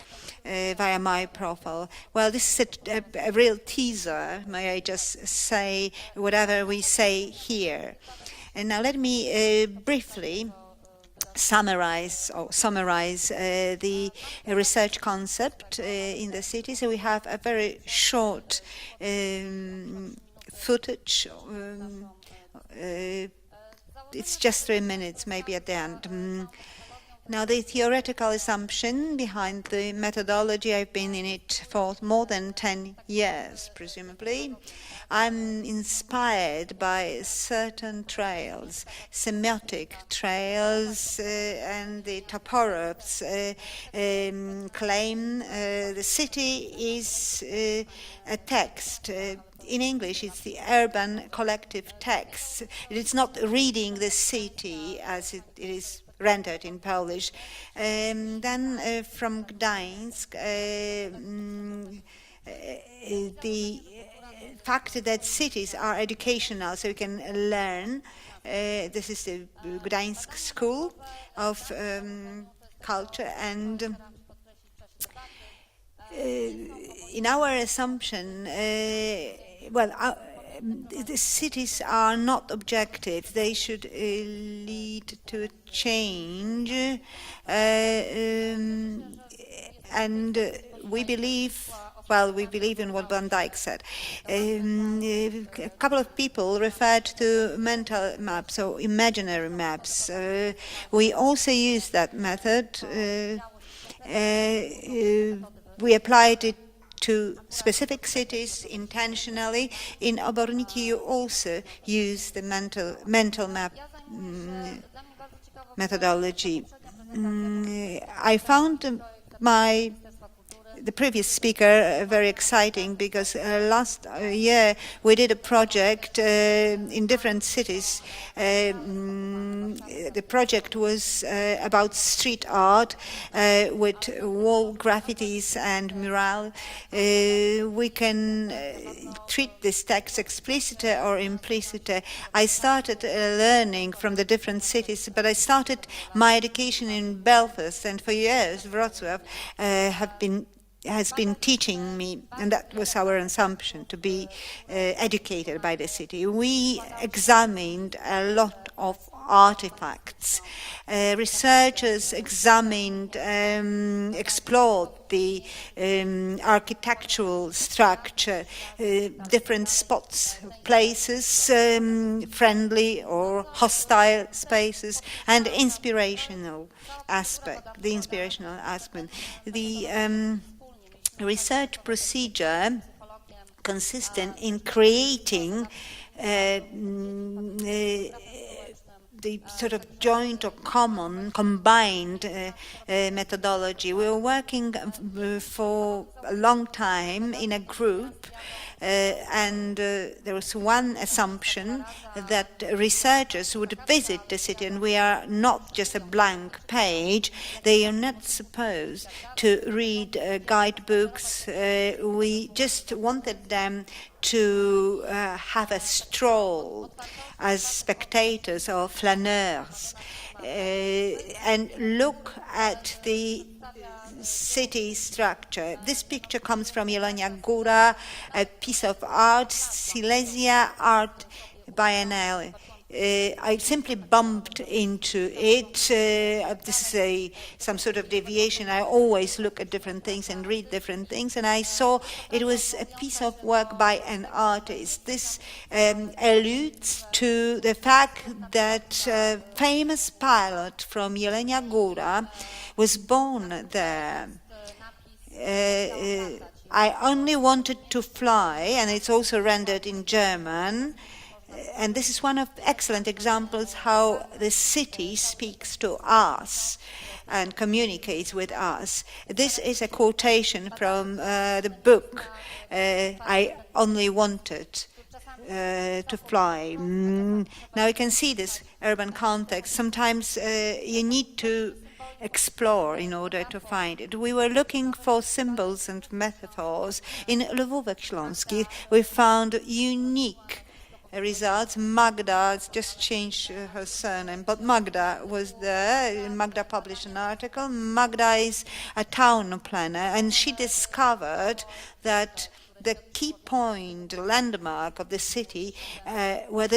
via my profile. Well, this is a real teaser, may I just say, whatever we say here. And now let me briefly summarize the research concept in the city. So we have a very short footage. It's just 3 minutes, maybe at the end. Now, the theoretical assumption behind the methodology, I've been in it for more than 10 years, presumably. I'm inspired by certain trails, semiotic trails, and the Toporovs claim the city is a text. In English, it's the urban collective text. It's not reading the city as it is rendered in Polish. Then from Gdańsk, the fact that cities are educational, so you can learn. This is the Gdańsk School of Culture, and in our assumption, the cities are not objective. They should lead to a change, and we believe in what Van Dyck said. A couple of people referred to mental maps or imaginary maps. We also use that method. We applied it to specific cities intentionally. In Oborniki, you also use the mental map methodology. I found the previous speaker, very exciting because last year we did a project in different cities. The project was about street art with wall graffitis and mural. We can treat this text explicit or implicit. I started learning from the different cities, but I started my education in Belfast, and for years Wrocław has been teaching me, and that was our assumption, to be educated by the city. We examined a lot of artifacts. Researchers examined, explored the architectural structure, different spots, places, friendly or hostile spaces, and the inspirational aspect. The research procedure consistent in creating the sort of joint or combined methodology. We were working for a long time in a group, and there was one assumption that researchers would visit the city, and we are not just a blank page. They are not supposed to read guidebooks. We just wanted them to have a stroll as spectators or flaneurs and look at the city structure. This picture comes from Jelenia Góra, a piece of art, Silesia Art Biennale. I simply bumped into it. This is some sort of deviation. I always look at different things and read different things, and I saw it was a piece of work by an artist. This alludes to the fact that a famous pilot from Jelenia Góra was born there. I only wanted to fly, and it's also rendered in German. And this is one of excellent examples how the city speaks to us and communicates with us. This is a quotation from the book, I Only Wanted to Fly. Now you can see this urban context. Sometimes you need to explore in order to find it. We were looking for symbols and metaphors. In Lwówek Śląski, we found unique results. Magda just changed her surname, but Magda was there. Magda published an article. Magda is a town planner, and she discovered that the key point, the landmark of the city, were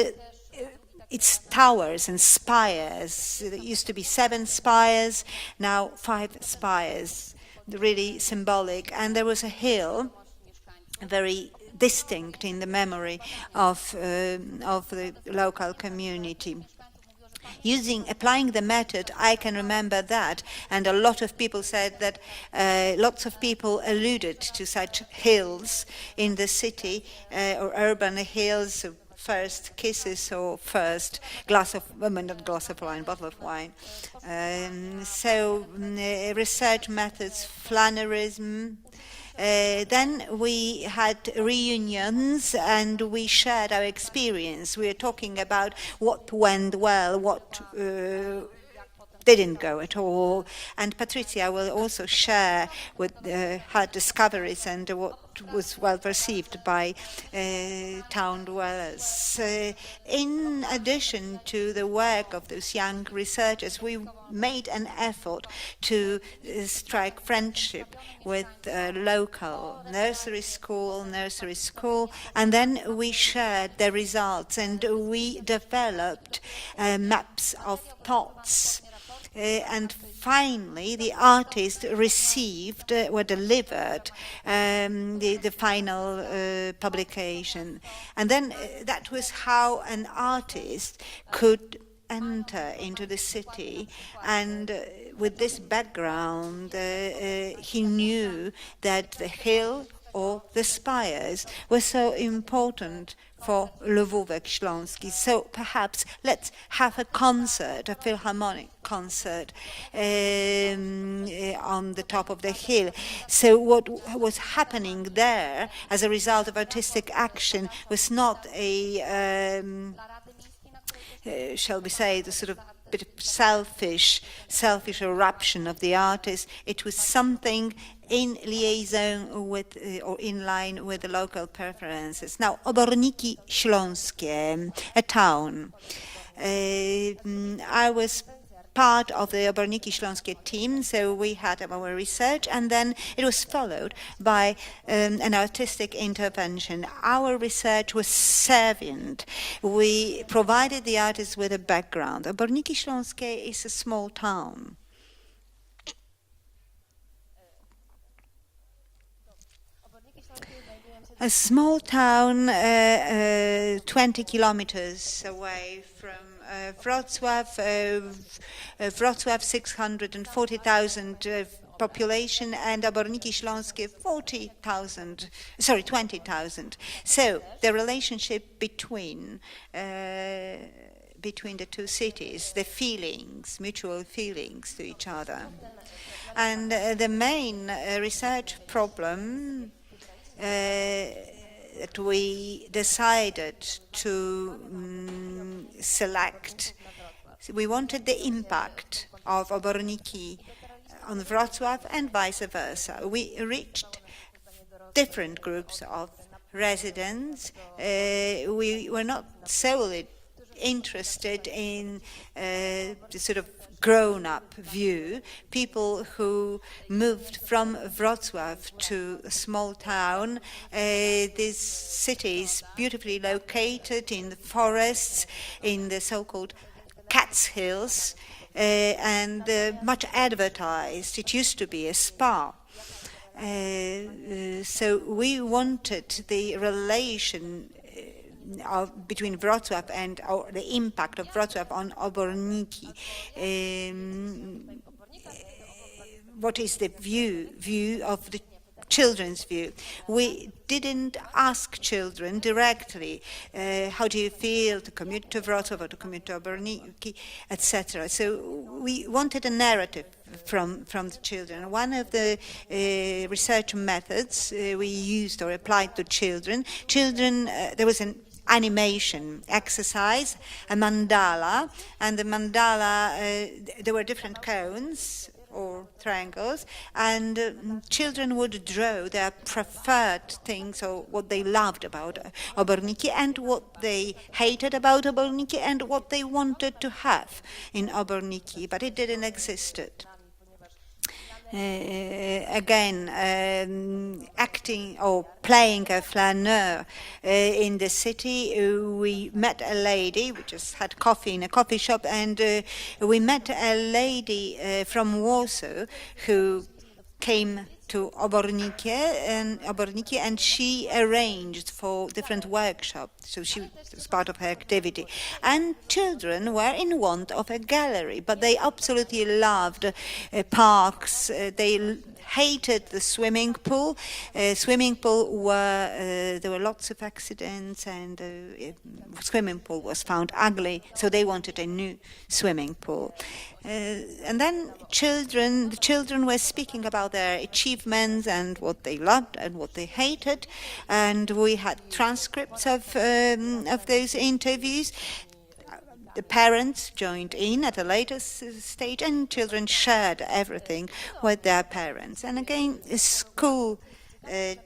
its towers and spires. There used to be 7 spires, now 5 spires, really symbolic. And there was a hill, very distinct in the memory of the local community. Applying the method, I can remember that, and a lot of people said that lots of people alluded to such hills in the city, or urban hills, first kisses or first not glass of wine, bottle of wine. Research methods, flaneurism. Then we had reunions and we shared our experience. We were talking about what went well, what didn't go at all. And Patricia will also share with her discoveries and what was well perceived by town dwellers. In addition to the work of those young researchers, we made an effort to strike friendship with local nursery school, and then we shared the results and we developed maps of thoughts. And finally, the artists were delivered the final publication. And then that was how an artist could enter into the city, and with this background, he knew that the hill or the spires were so important for Lwówek Śląski. So perhaps let's have a concert, a philharmonic concert on the top of the hill. So what was happening there as a result of artistic action was not a, shall we say, the sort of bit of selfish eruption of the artist. It was something in liaison with or in line with the local preferences. Now, Oborniki Śląskie, a town. I was part of the Oborniki Śląskie team, so we had our research, and then it was followed by an artistic intervention. Our research was servient. We provided the artists with a background. Oborniki Śląskie is a small town. A small town 20 kilometers away from Wrocław. Wrocław 640,000 population, and Oborniki Śląskie 20,000. So the relationship between the two cities, the feelings, mutual feelings to each other. And the main research problem that we decided to select. So we wanted the impact of Oborniki on Wrocław and vice versa. We reached different groups of residents. We were not solely interested in the sort of grown-up view, people who moved from Wrocław to a small town. This city is beautifully located in the forests, in the so-called Catskills, and much advertised. It used to be a spa. So we wanted the relation between Wrocław and the impact of Wrocław on Oborniki. What is the view of the children's view? We didn't ask children directly, how do you feel to commute to Wrocław or to commute to Oborniki, etc. So we wanted a narrative from the children. One of the research methods we used or applied to children, there was an animation exercise, a mandala, and the mandala, there were different cones or triangles, and children would draw their preferred things or what they loved about Oborniki and what they hated about Oborniki and what they wanted to have in Oborniki, but it didn't exist. Again, acting or playing a flaneur in the city, we met a lady. We just had coffee in a coffee shop, and we met a lady from Warsaw who came to Oborniki, and she arranged for different workshops, so she was part of her activity. And children were in want of a gallery, but they absolutely loved parks. They hated the swimming pool. There were lots of accidents, and swimming pool was found ugly, so they wanted a new swimming pool. And then the children were speaking about their achievements and what they loved and what they hated, and we had transcripts of those interviews. The parents joined in at a later stage, and children shared everything with their parents. And again, school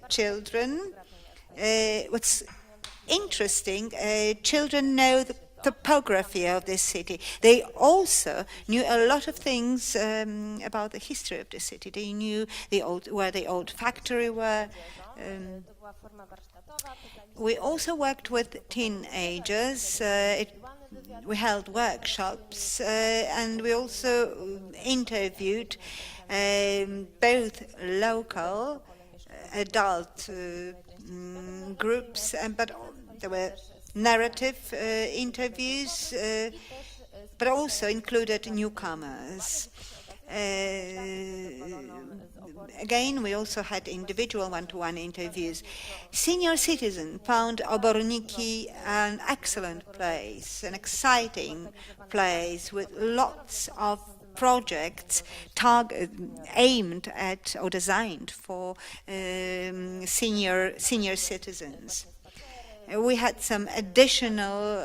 children. What's interesting, children know the topography of this city. They also knew a lot of things about the history of the city. They knew where the old factory were. We also worked with teenagers. We held workshops, and we also interviewed both local adult groups, but there were narrative interviews, but also included newcomers. Again, we also had individual one-to-one interviews. Senior citizen found Oborniki an excellent place, an exciting place with lots of projects aimed at or designed for senior citizens. We had some additional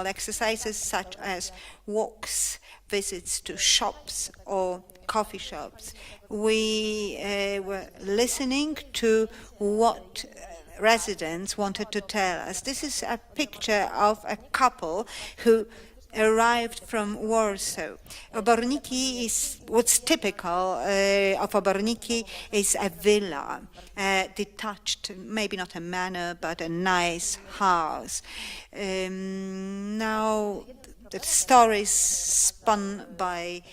exercises such as walks, visits to shops or coffee shops. We were listening to what residents wanted to tell us. This is a picture of a couple who arrived from Warsaw. Oborniki is what's typical of Oborniki is a villa, detached, maybe not a manor, but a nice house. Now the stories spun by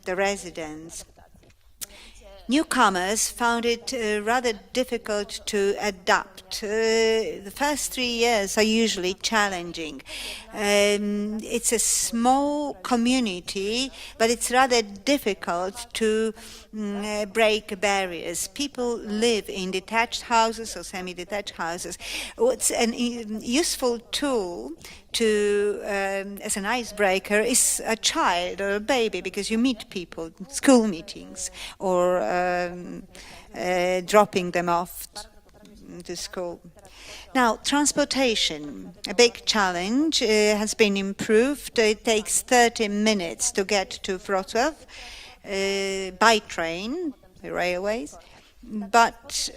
the residents. Newcomers found it rather difficult to adapt. The first 3 years are usually challenging. It's a small community, but it's rather difficult to break barriers. People live in detached houses or semi-detached houses. What's a useful tool to as an icebreaker is a child or a baby, because you meet people, school meetings, or dropping them off to school. Now, transportation, a big challenge, has been improved. It takes 30 minutes to get to Wrocław by train, the railways, but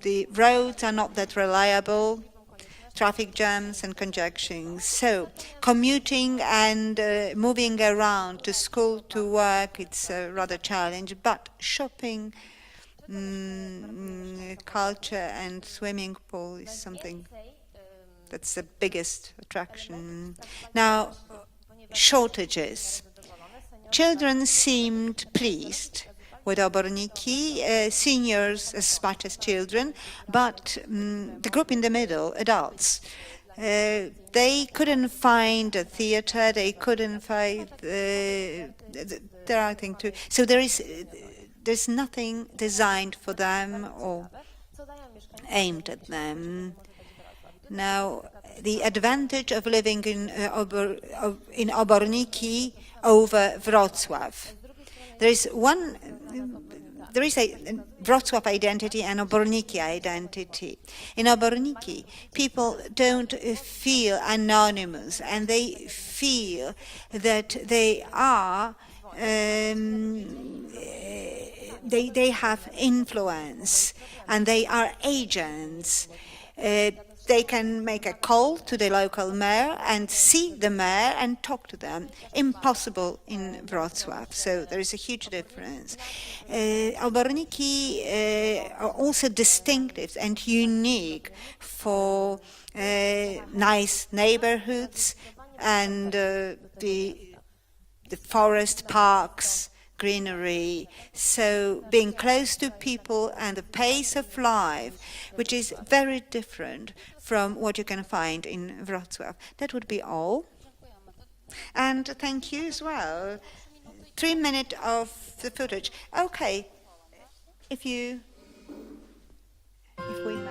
the roads are not that reliable. Traffic jams and congestions. So commuting and moving around to school, to work, it's a rather challenge, but shopping, culture and swimming pool is something that's the biggest attraction. Now, shortages. Children seemed pleased with Oborniki, seniors as much as children, but the group in the middle, adults, they couldn't find a theater, they couldn't find the right thing to. So there's nothing designed for them or aimed at them. Now, the advantage of living in Oborniki over Wrocław. There is a Wrocław identity and Oborniki identity. In Oborniki, people don't feel anonymous, and they feel that they are, they have influence, and they are agents. They can make a call to the local mayor and see the mayor and talk to them. Impossible in Wrocław, so there is a huge difference. Oborniki are also distinctive and unique for nice neighborhoods and the forest parks, greenery, so being close to people and the pace of life, which is very different from what you can find in Wrocław. That would be all. And thank you as well. 3 minutes of the footage. Okay, if we may.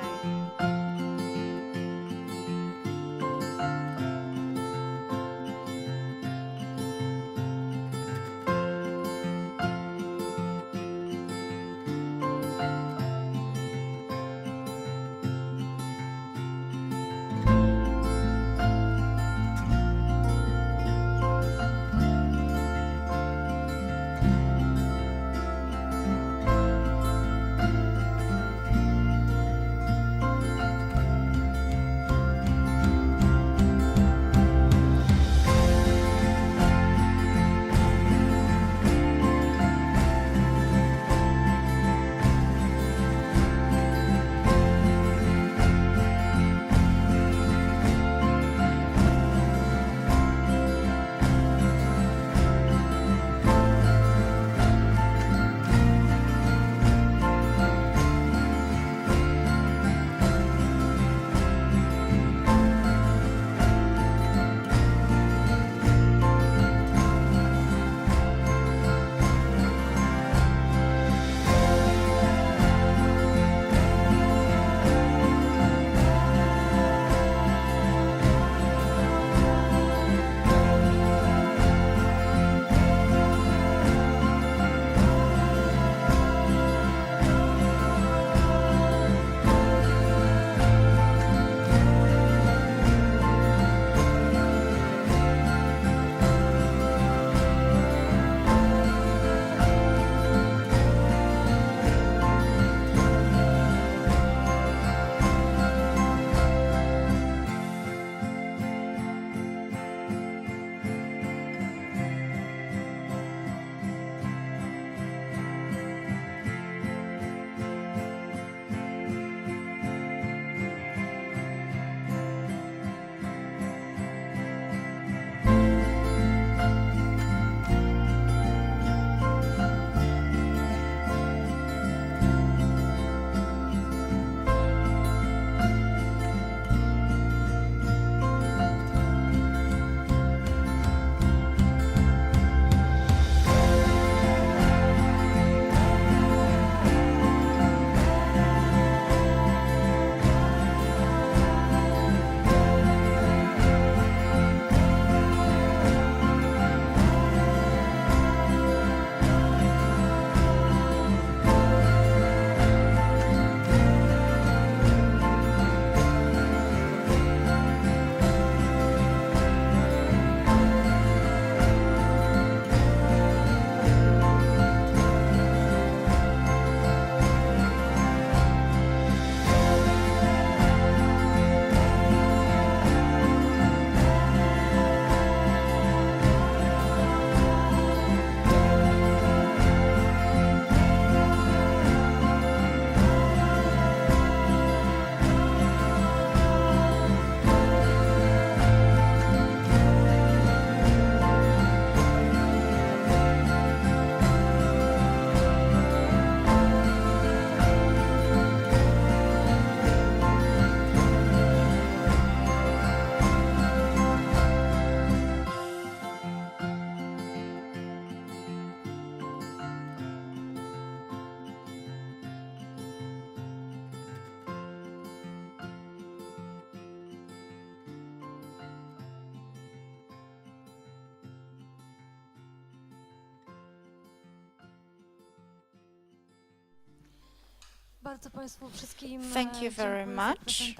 Thank you very much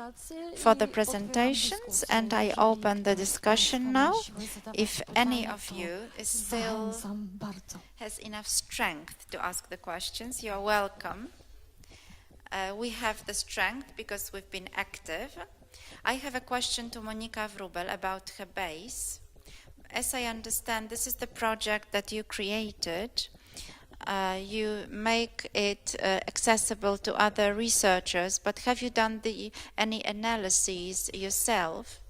for the presentations, and I open the discussion now. If any of you still has enough strength to ask the questions, you are welcome. We have the strength because we've been active. I have a question to Monika Wrubel about her base. As I understand, this is the project that you created. You make it accessible to other researchers, but have you done any analyses yourself?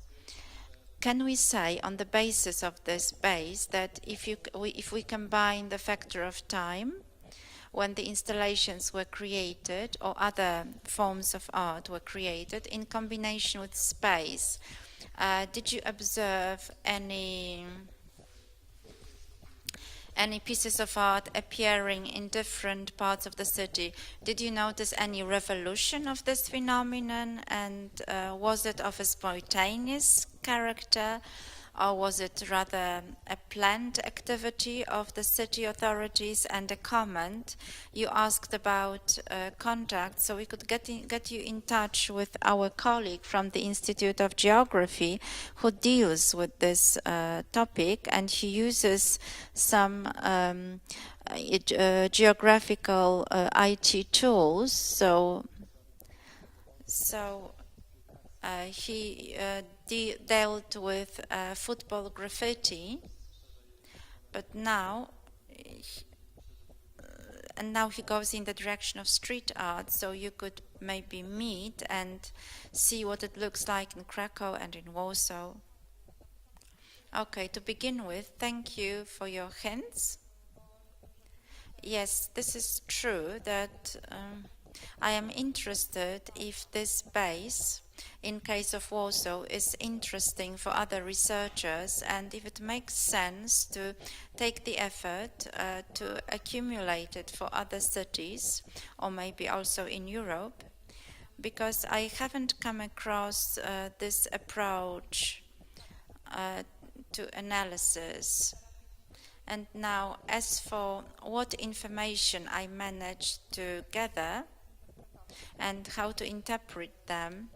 Can we say on the basis of this base that if we combine the factor of time when the installations were created or other forms of art were created in combination with space, did you observe any pieces of art appearing in different parts of the city? Did you notice any revolution of this phenomenon, and was it of a spontaneous character, or was it rather a planned activity of the city authorities? And a comment, you asked about contact, so we could get you in touch with our colleague from the Institute of Geography who deals with this topic, and he uses some geographical IT tools. So he dealt with football graffiti, but now he goes in the direction of street art, so you could maybe meet and see what it looks like in Krakow and in Warsaw. Okay, to begin with, thank you for your hints. Yes, this is true that I am interested if this base, in case of Warsaw, is interesting for other researchers, and if it makes sense to take the effort to accumulate it for other cities, or maybe also in Europe, because I haven't come across this approach to analysis. And now, as for what information I managed to gather and how to interpret them,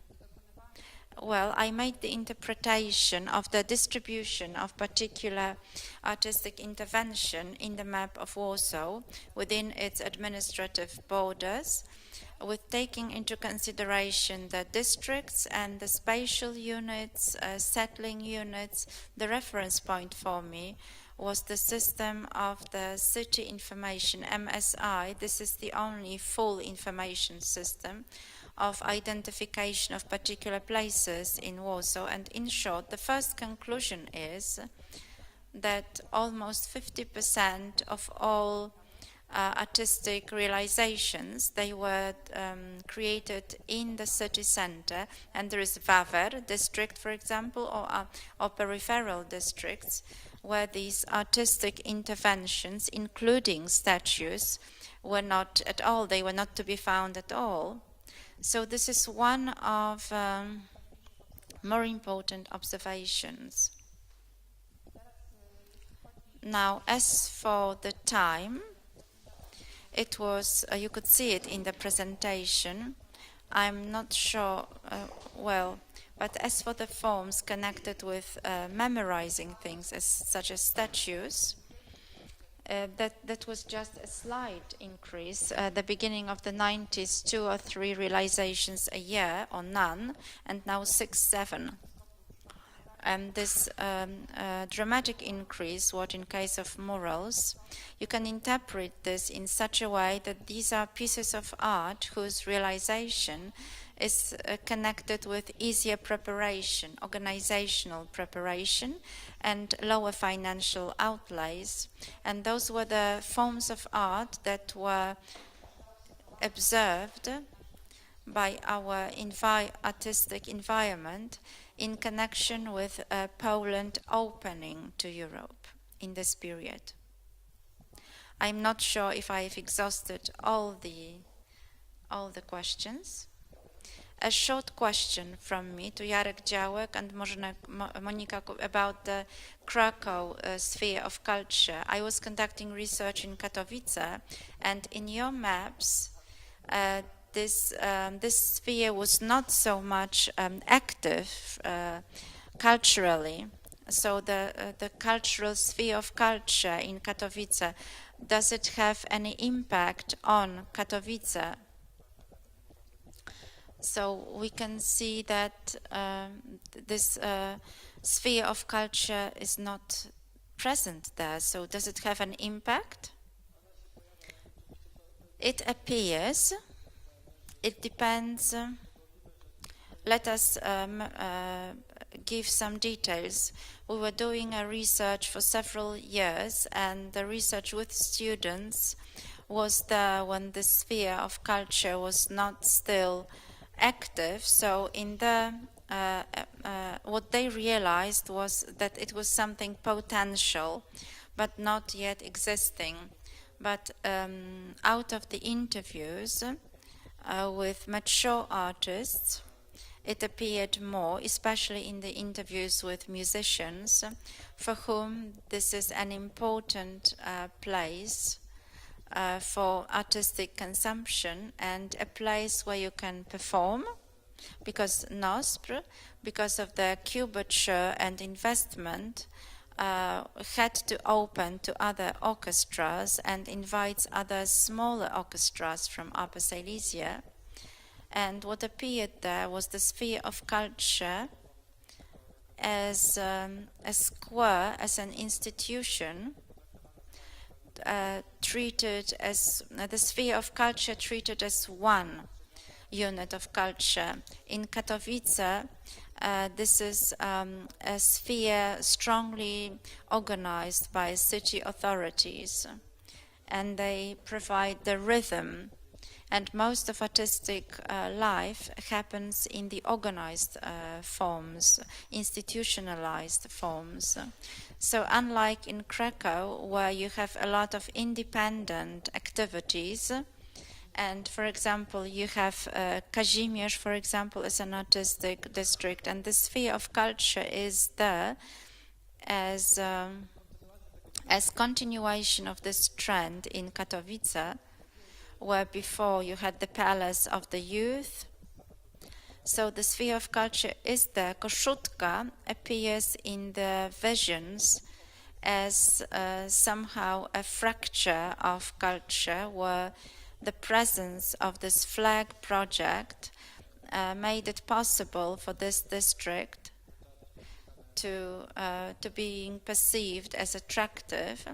well, I made the interpretation of the distribution of particular artistic intervention in the map of Warsaw within its administrative borders, with taking into consideration the districts and the spatial units, settling units. The reference point for me was the system of the city information, MSI. This is the only full information system of identification of particular places in Warsaw. And in short, the first conclusion is that almost 50% of all artistic realizations, they were created in the city center, and there is Wawer district, for example, or peripheral districts, where these artistic interventions, including statues, were not at all, they were not to be found at all. So this is one of more important observations. Now, as for the time, it was, you could see it in the presentation. I'm not sure, but as for the forms connected with memorizing things, such as statues, that was just a slight increase. The beginning of the 90s, 2 or 3 realizations a year, or none, and now 6, 7. And this dramatic increase, what in case of murals, you can interpret this in such a way that these are pieces of art whose realization is connected with easier preparation, organizational preparation, and lower financial outlays. And those were the forms of art that were observed by our artistic environment in connection with Poland opening to Europe in this period. I'm not sure if I've exhausted all the questions. A short question from me to Jarek Działek and Monika about the Krakow sphere of culture. I was conducting research in Katowice, and in your maps this sphere was not so much active culturally. So the cultural sphere of culture in Katowice, does it have any impact on Katowice? So we can see that this sphere of culture is not present there. So does it have an impact? It appears. It depends. Let us give some details. We were doing a research for several years, and the research with students was there when the sphere of culture was not still active. So in the what they realized was that it was something potential, but not yet existing. But out of the interviews with mature artists, it appeared more, especially in the interviews with musicians, for whom this is an important place for artistic consumption and a place where you can perform, because NOSPR, because of the curvature and investment, had to open to other orchestras and invites other smaller orchestras from Upper Silesia. And what appeared there was the sphere of culture as a square, as an institution, treated as the sphere of culture treated as one unit of culture. In Katowice, this is a sphere strongly organized by city authorities, and they provide the rhythm. And most of artistic life happens in the organized forms, institutionalized forms. So unlike in Krakow, where you have a lot of independent activities, and for example, you have Kazimierz, for example, as an artistic district, and the sphere of culture is there as continuation of this trend in Katowice, where before you had the Palace of the Youth. So the sphere of culture is there. Kossuth appears in the visions as somehow a fracture of culture, where the presence of this flag project made it possible for this district to being perceived as attractive,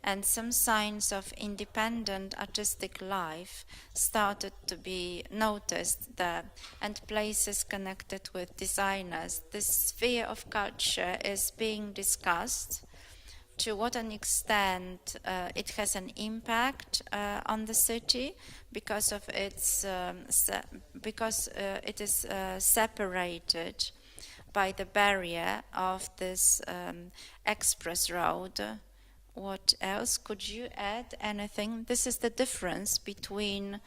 and some signs of independent artistic life started to be noticed there, and places connected with designers. This sphere of culture is being discussed. To what an extent it has an impact on the city, because of its it is separated by the barrier of this express road. What else? Could you add anything? This is the difference between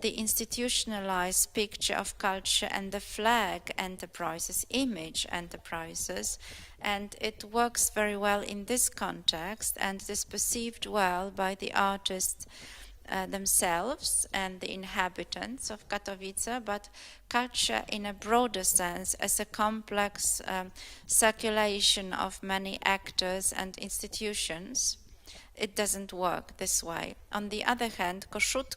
the institutionalized picture of culture and the flag enterprises, image enterprises, and it works very well in this context, and it is perceived well by the artists themselves and the inhabitants of Katowice. But culture in a broader sense, as a complex circulation of many actors and institutions, it doesn't work this way. On the other hand, Kossuth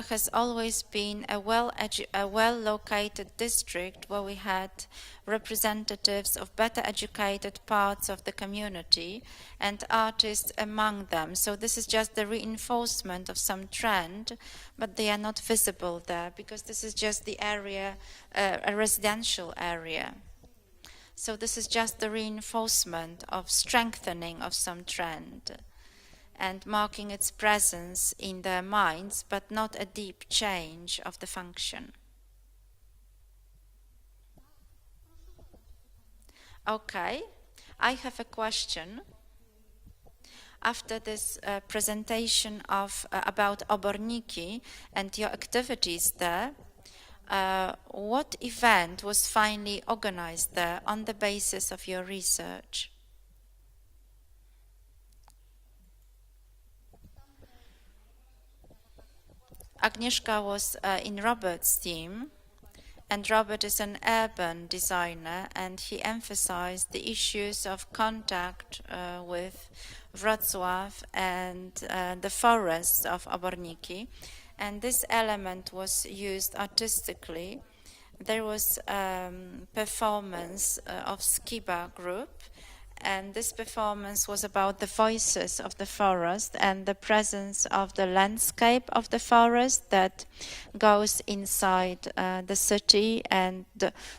has always been a well-located district, where we had representatives of better educated parts of the community and artists among them. So this is just the reinforcement of some trend, but they are not visible there, because this is just the area, a residential area. So this is just the reinforcement of strengthening of some trend and marking its presence in their minds, but not a deep change of the function. Okay, I have a question. After this presentation of about Oborniki and your activities there, what event was finally organized there on the basis of your research? Agnieszka was in Robert's team, and Robert is an urban designer, and he emphasized the issues of contact with Wrocław and the forests of Oborniki, and this element was used artistically. There was performance of Skiba group, and this performance was about the voices of the forest and the presence of the landscape of the forest that goes inside the city and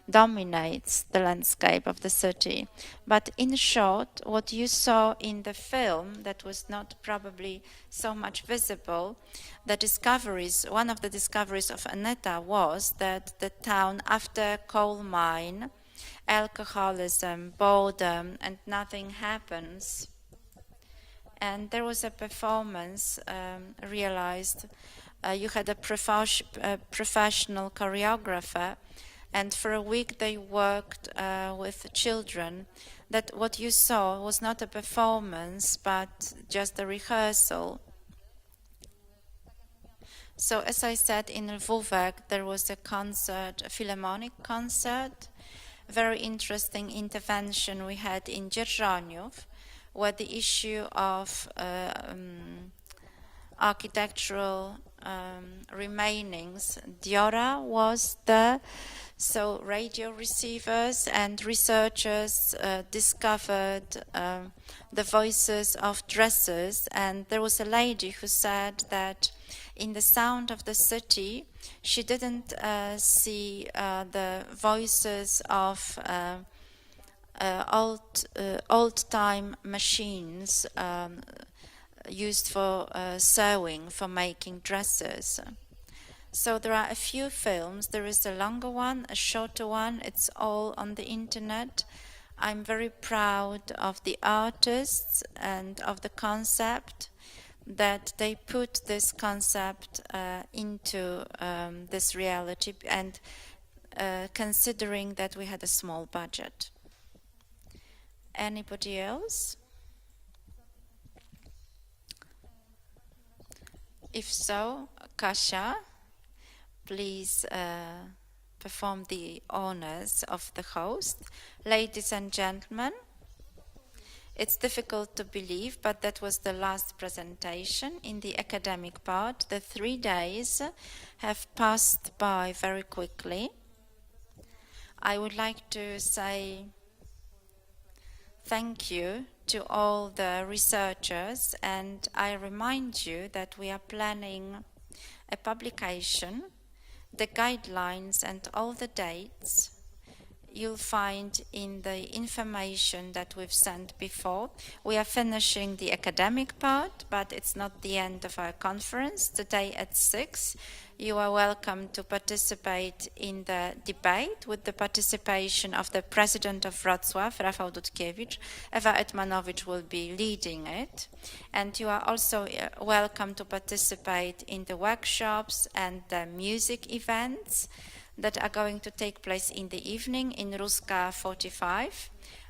dominates the landscape of the city. But in short, what you saw in the film that was not probably so much visible, the discoveries, one of the discoveries of Aneta was that the town after coal mine, alcoholism, boredom, and nothing happens. And there was a performance realized. You had a professional choreographer, and for a week they worked with children. That what you saw was not a performance, but just a rehearsal. So as I said, in Lwówek there was a concert, a philharmonic concert. Very interesting intervention we had in Dzierżoniów, where the issue of architectural remainings, Diora was there, so radio receivers and researchers discovered the voices of dressers, and there was a lady who said that in the sound of the city, she didn't see the voices of old-time machines used for sewing, for making dresses. So there are a few films. There is a longer one, a shorter one. It's all on the internet. I'm very proud of the artists and of the concept, that they put this concept into this reality, and considering that we had a small budget. Anybody else? If so, Kasia, please perform the honors of the host. Ladies and gentlemen, it's difficult to believe, but that was the last presentation in the academic part. The 3 days have passed by very quickly. I would like to say thank you to all the researchers, and I remind you that we are planning a publication, the guidelines and all the dates you'll find in the information that we've sent before. We are finishing the academic part, but it's not the end of our conference. Today at 6, you are welcome to participate in the debate with the participation of the President of Wrocław, Rafał Dudkiewicz. Ewa Etmanowicz will be leading it. And you are also welcome to participate in the workshops and the music events that are going to take place in the evening in Ruska 45.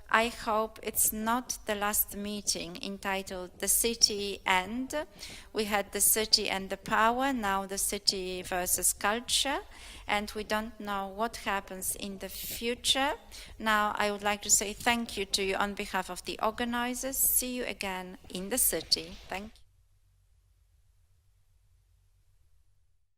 I hope it's not the last meeting entitled The City and. We had the city and the power, now the city versus culture, and we don't know what happens in the future. Now I would like to say thank you to you on behalf of the organizers. See you again in the city. Thank you.